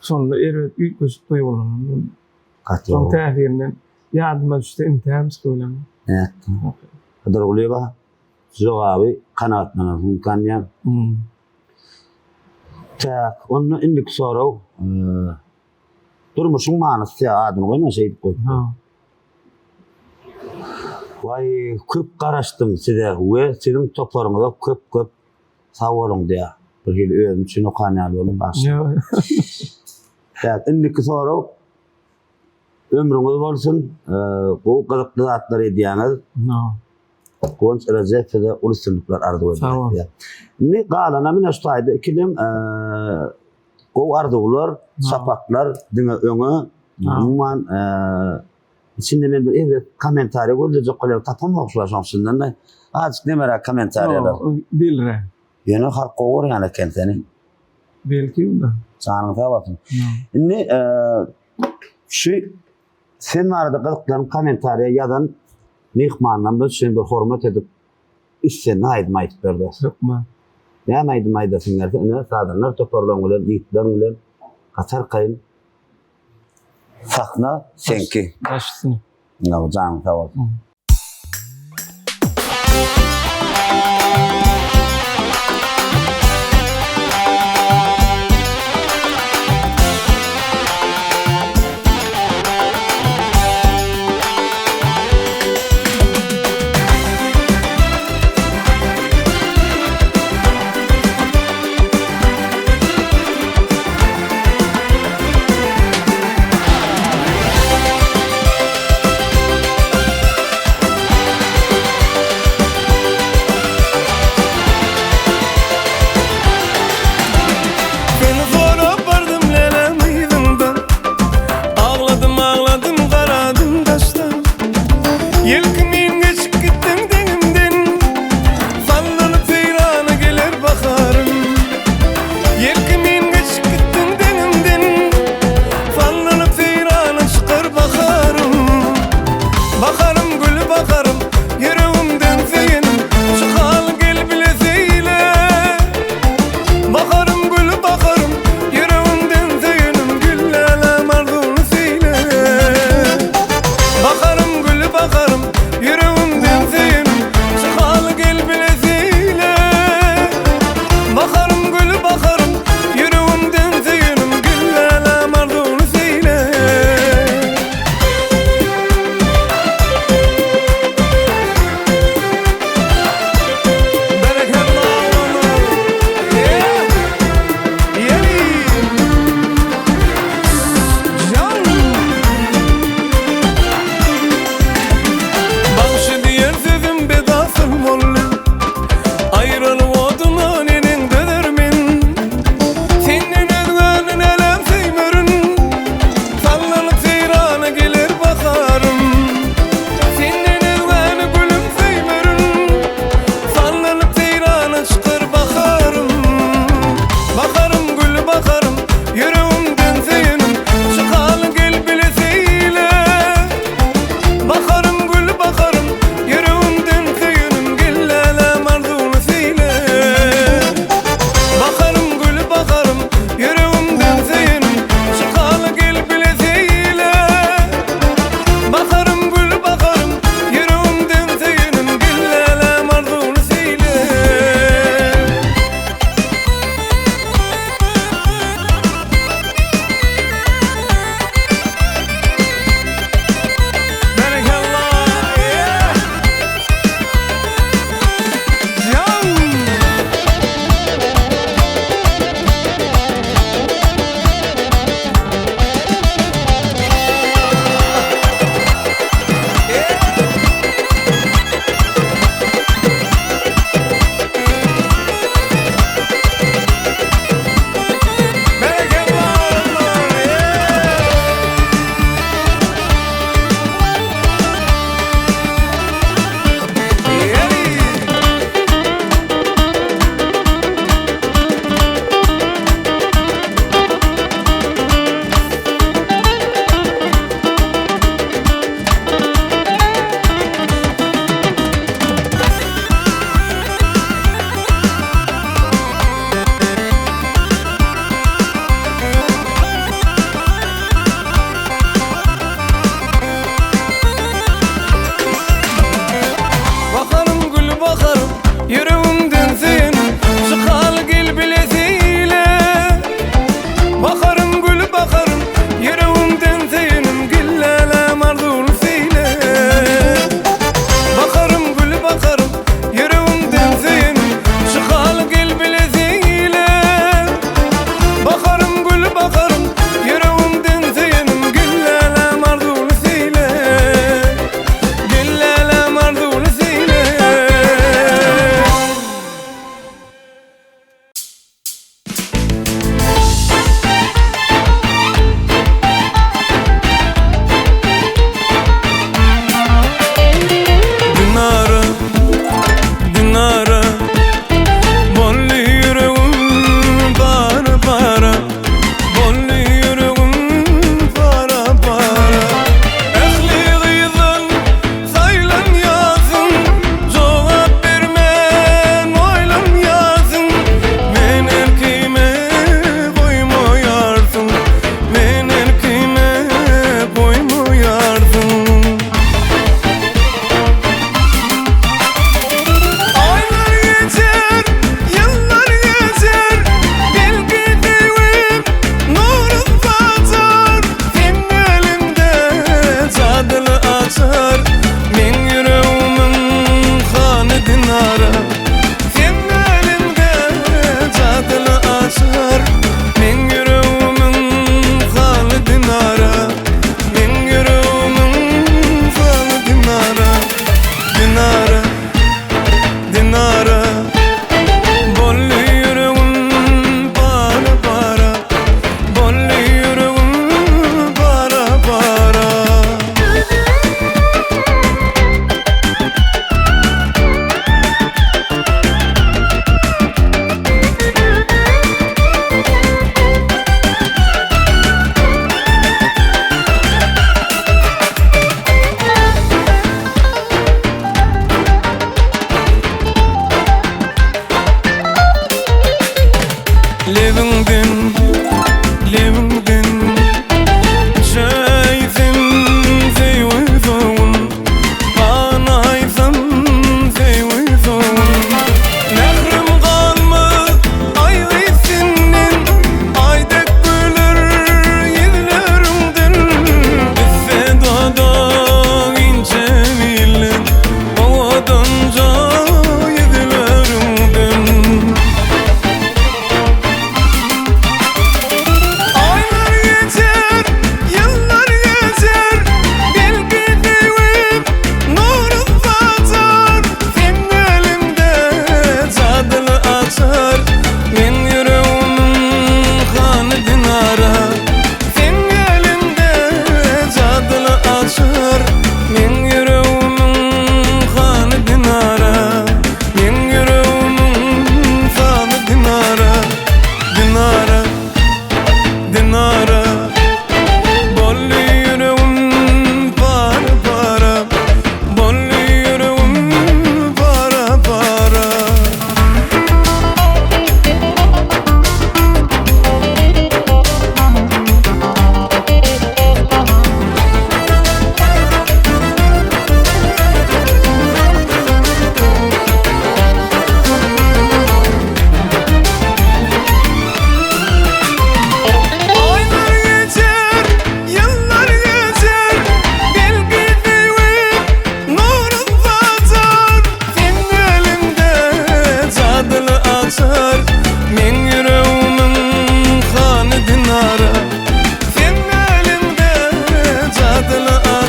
Sonra evet ilk beş duygulandım. Son tehirinden yardıma düştü imtihan sıkıyorum. Evet. Haydar Guli var. Zor abi kanatlanır. Mümkün ya. Tak, onun indik soru durmuşun manysy ýa adyny goýma şey diýip goýdy. Ha. Vay köp garaşdym size we sizin toparyňyza köp sawalym diýär. Bir hil özüm üçin okanýar bolum başda. Ya. Ya indiki soraw ömrüňiz bolsun, bu gyzykly zatlar edýäňiz. No. Gonç Recep'de uluslararası arzu Tamam. ediyor. Ne galana min aştaydı ikilim o arzular, sapaklar, dine öňe umuman içinde men bir evet komentar gördüm qolar tapamok şaşançyndan da azıcık ne merak komentarlar. Bilre. Yine halk oğur yani kendini. Belki da. Sanıta bakın. Ne şu sen arada qılıqlaryň komentarya yazan mehmandan bir şeýle hormat edip işe naýdym aýdyp berdi. Sokma. Näme aýdysyňlar? Ene sadanlar toparlan bilen, ýigitler bilen gatar kayın. Sahna senki. Başsın. Ne can tawal.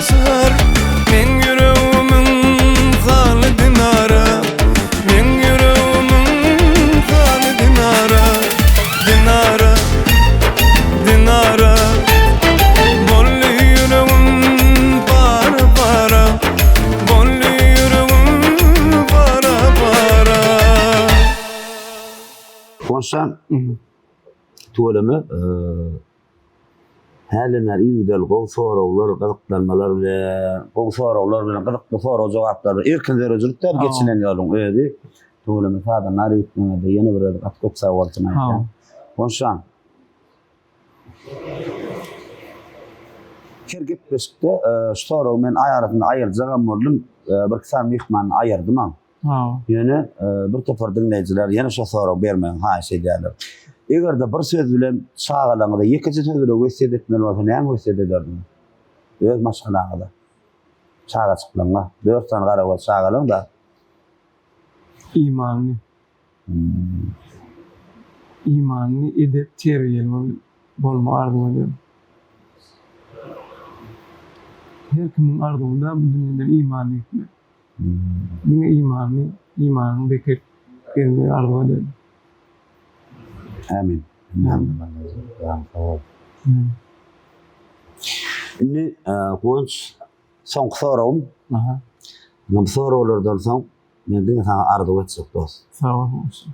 basar men yüreğimin halı dinara men yüreğimin halı dinara dinara dinara bolli yüreğim para para bolli yüreğim para para Konsan tuvalımı Häleler ýüdel gow sorawlar, gyzyklanmalar bilen, gow sorawlar bilen gyzykly soraw jogaplar erkinler özürlükler geçinen ýolun öýdi. Tuğlamy sadanlar ýetmegende ýene bir atkok sawalçyn aýtdy. Onşan Kergip beşikde soraw men aýaratyny aýyrjagam boldum. Bir kysam mehman aýyrdym. Ýöne bir topar dinleýijiler ýene şo soraw bermeň haýsy edýärler. Eger de bir söz bilen çağalaňyda ikinji söz bilen wesiýet etmeli bolsa näme wesiýet ederdiň? Öz maşgalaňyda. Çağa çyklaňa 4 tane garaba çağalaň da İmanly. İmanly edep terbiýeli bolma arzuwy edip. Her kimin arzusunda bu dünýede imanly etmek. Mine imanly bekep gelmeyi arzuwy edip. Amin. Inni goňç soňky sorawym. Bu sorawlardan soň mende sana arzuw etjek dost. Sağ olsun.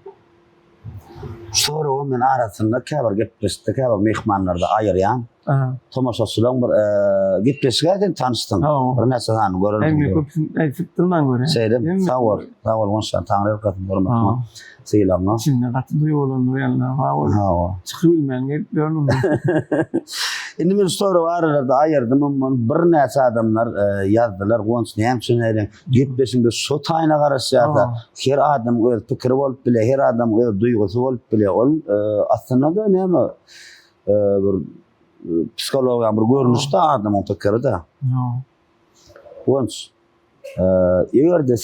Sorawym men arasynda käbir gepleşdi, käbir mehmanlarda aýyrýan. Tomaşaçylar bir gepleşgärden tanışdym. Bir näçe sany görürüm. Emne köpsün aýtypdyrman görä. Seýdim, sağ ol. Sağ ol, onşan taňry gatyn durmakma. Seýlamma. Şimdi gatı duýulan ýalna. Ha. Çykyp bilmän gelip görnüm. Indi men soraw aralarda aýyrdym, bir näçe adamlar ýazdylar, goňç näme üçin eýlen. Gepleşinde şo taýyna garaşýarda. Her adam öz pikiri bolup bile, her adam öz duýgusy bolup bile. Ol aslında da näme bir psikologiyam bir görnüşde adamın pikiri de. Goňç egerde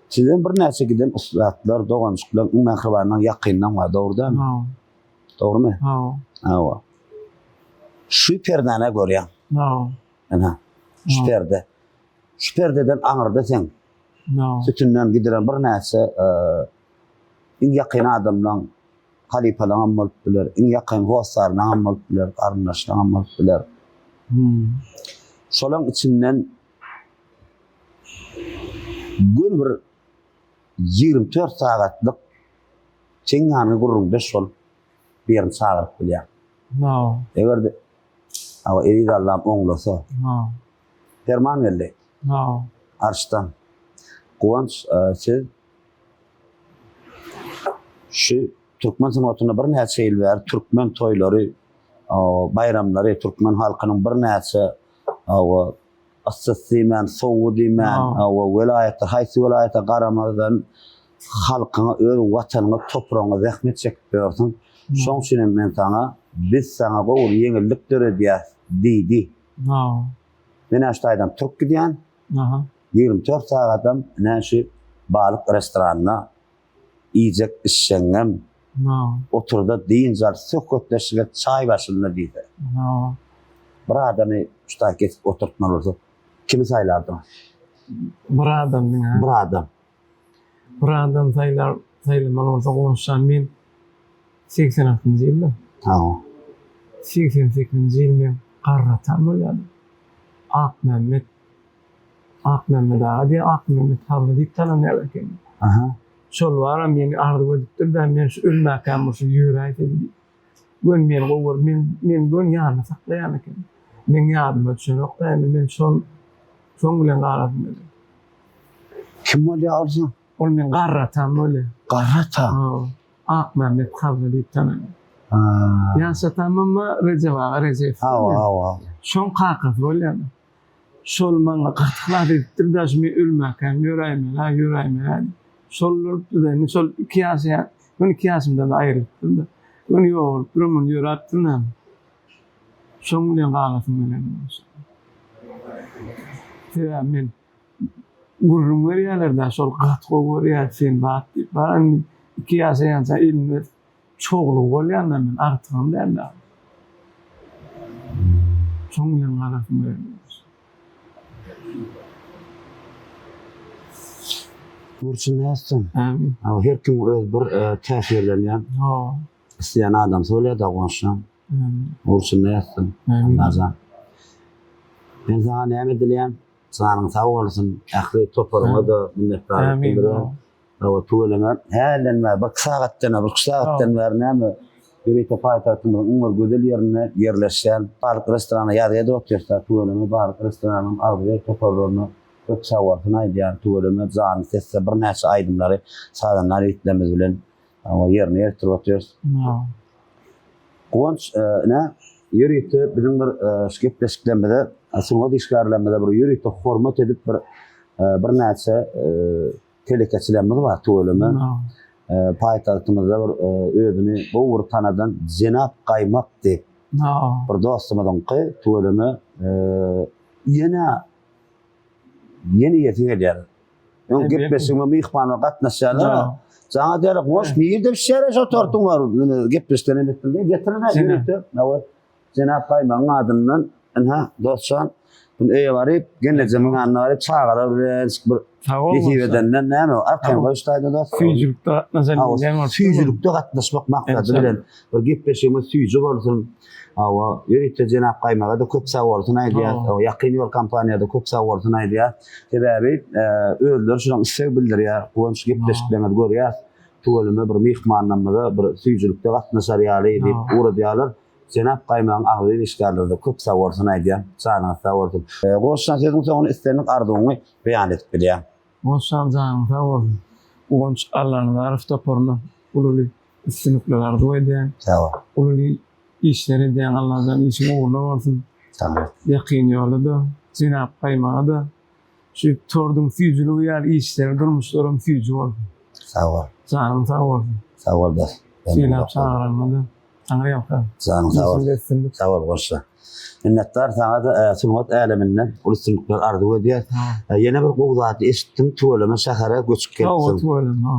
sizden bir näçe giden uslatlar, dogançyklar, mehribanyň ýakyndan wa dogrudan. Dogrumy? Ha. Şu perdana görýän. Ana. Şu perde. Şu perdeden aňyrda sen. Sütünden gidilen bir näçe iň ýakyn adamlaň halipalaň bolup biler, iň ýakyn dostlaryň bolup biler, garyndaşlaryň bolup biler. Şolaň içinden gün bir 24 sagatlyk çeňany gurrunda şol birini çağırıp bilýär. Egerde awa eri Allah'ım oňlasa. Ferman geldi. Arşdan. Goňç siz şu Türkmen sanatyna bir näçe ýyl bäri Türkmen toýlary, bayramlary, Türkmen halkynyň bir näçe Assasyman, Sowudiman, welayetler, haýsy welayeta garamadan halkyna, öz watanyna, toprağına zähmet çekip berýärsiň. Şoň üçin men sana biz sana gowul ýeňillik döredýär diýdi. Men aştaýdan Türk gidýän. 24 sagatym näşe balyk restoranyna ýyjek işşeňem. Oturda diýinjar söhbetleşige çaý başynda diýdi. Bir adamy şuta geçip oturtmaly bolsa kimi saýlardy? Bir adam. Bir adam saýlamaly bolsa goňşan men 86-njy ýylda. 88-nji ýyl men garratan bolýardy. Akmemmet adi Akmemmet Havlı diýip tananýar eken. Şol wara meni arzuw edipdir da men şu ölmäkäm şu ýürek edip. Gün men gowur men gün ýanyna saklaýan eken. Men ýadyma düşenokda men şol bilen garadym. Kim bolýar? Ol men garratan bolýar. Garratan? Akmemmet Havlı diýip tananýar. Ýaşatamma Recep. Şoň kakaf bolýar. Şol maňa gatyklar edipdir da men ölmäkäm ýüreğime. Şol iki ýaşaýan, men 2 ýaşymdan aýrypdym da. Men ýol, durumum ýöräpdim. Şoň bilen galadym men. Men gurrun berýärler şol gatgo berýär sen bat. Baran 2 ýaşaýança ilmi çoğlu bolýar men artygym derler. Şoň bilen galadym men. Burçun nässin? Amin. Her kim öz bir täsirlenýän isleýän adam söýler da gonşam. Burçun nässin? Amin. Nazan. Ben sana näme dilýän? Sanyň sag bolsun, ähli toparyňa da minnetdarlyk Amin. bildirýän. Awa tuğlama hälenme bir sagatdan näme ýürek paýtatymyň umur gödel ýerine ýerleşýän balyk restorana ýa-da otursa tuğlama balyk restoranyň aldy toparlaryny çok sawartyny aýdýan tuğlama zany sesse bir näçe aýdymlary sadanlar ýetlemiz bilen ama ýerine ýertirip oturýar. Gonç ýürekde bizim bir skeptiklemede aslında diskarlamada bir ýürekde hormat edip bir näçe telekeçilenmesi var tuğlama. Paýtagtymyzda bir özüni bu bir tanadan Cenap Qaymak diýip bir dostumyň tuğlama yeni ýetirýär. Ön gepleşigime mihmana gatnaşýarlar. Sana der hoş niýerde bir şeýle oturdyň var. Gepleşden etdi. Getirin ýürekde. Cenap Qaymak adyndan dostsan bu eýe baryp genne zamanlary çağarar bilen bir ýetibedenden näme arkan goýuşdaýdy da Süýjülükde gatnaşan süýjülükde gatnaşmak maksady bilen bir gepleşigime süýjü bolsun. Awa ýürekde Cenap Qaymaga da köp sawartyny aýdýar. Ýakyn ýol kampaniýada köp sawartyny aýdýar. Sebäbi özleri şuň istek bildirýär. Gonç gepleşiklerini görýär. Tuğlama bir mihmannamada bir süýjülükde gatnaşar ýaly diýip uradýarlar. Cenap Qaymagyň agly işgärlerde köp sawartyny aýdýar. Çağına sawartyn. Goşsan sözüň soňuny istenik ardugyny beýan edip bilýär. Goşsan janyň sawartyn. Gonç Allah'ın arif toporuna ululi istinuklar duýdýan. Sawar. Ululi işleri diýen Allah'dan işin uğurlu bolsun. Sawar. Ýakyn ýolda Cenap Qaymaga da şu tordyň süýjüligi ýaly işleri durmuşlaryň süýjü bolsun. Sawar. Janyň sawartyn. Sawar da. Şeýle çağırmady. Anlaýarmy? Janyň sawar. Sawar bolsa. Minnetdar sana da sunmat aleminden uluslararası arzu edýär. Ýene bir gowdaty eşitdim tuğlama şähere göçüp ketdim.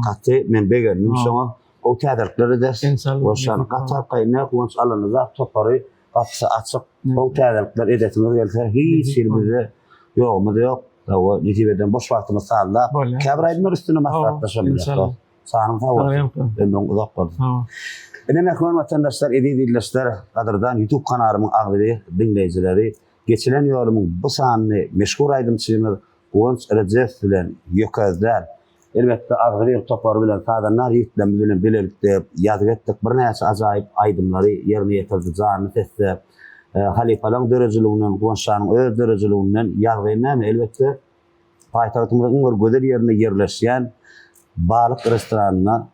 Gaty men begenim şoňa o täderler eder. Oşan gatar gaýna gonç alanyza topary gapsy açyk o täderler edetime gelse hiç ýerimizde ýokmy ýok. Dawa nitibeden boş wagtymy salla. Käbiraýdylar üstüne maslahatlaşabilýär. Sanyň sawar. Ben uzak bolsam. Benim ekran vatandaşlar, edildiler kadırdan YouTube kanalımın ağırlığı dinleyicileri geçilen yolumun bu sahanını meşgul aydımçılığını Gonç Recep bilen yökezler. Elbette ağırlığı topar bilen sadanlar yiğitlerimiz bilen birlikte yazık ettik. Bir neyse acayip aydımları yerine getirdi. Canı sesse Halifalığın dereciliğinden, Gonç'ın öz dereciliğinden yazgıyla elbette payitahtımızın bir gözel yerine yerleşen balık restoranına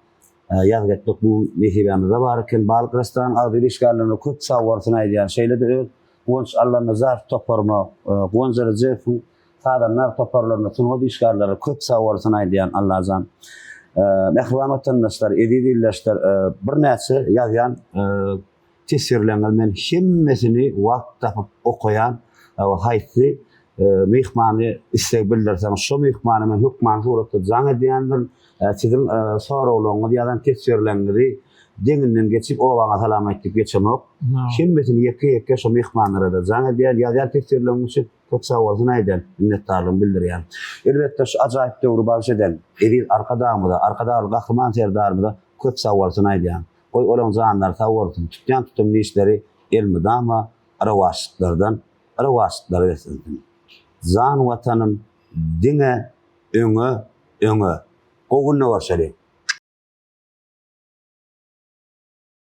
yazık ettik. Bu nehibamızda varken balık restoran ağzıyla işgallerine köp savartını aydyan şeyle de Gonç Allah'ın zar toparma Gonç Recep'in sadanlar toparlarına sunuğu işgallerine köp savartını aydyan Allah'ın mehvan vatandaşlar, edildiler bir näçe yazyan tesirlengen men hemmesini wagt tapıp okuyan haýsy mehmany istek bildirsen şu mehmany men hukman suratda jaň edýändir. Sizin soraularyňyz ýa-da tesirlenleri deňinden geçip owaňa salam aýtyp geçemek. Hemmesini ýeke-ýeke şu mehmanlara da jaň edýär ýa-da tesirlenmek üçin çok sawartyny aýdýan, minnetdarlygyny bildirýän. Elbetde şu ajaýyp döwrü başladan edil arkadamyda, gahryman serdarmyda köp sawartyny aýdýan. Oy olan zanlar sawartyn, tutýan tutumly işleri elmidama arawaşytlar versin. Zan watanım diňe öňe gowunna başary.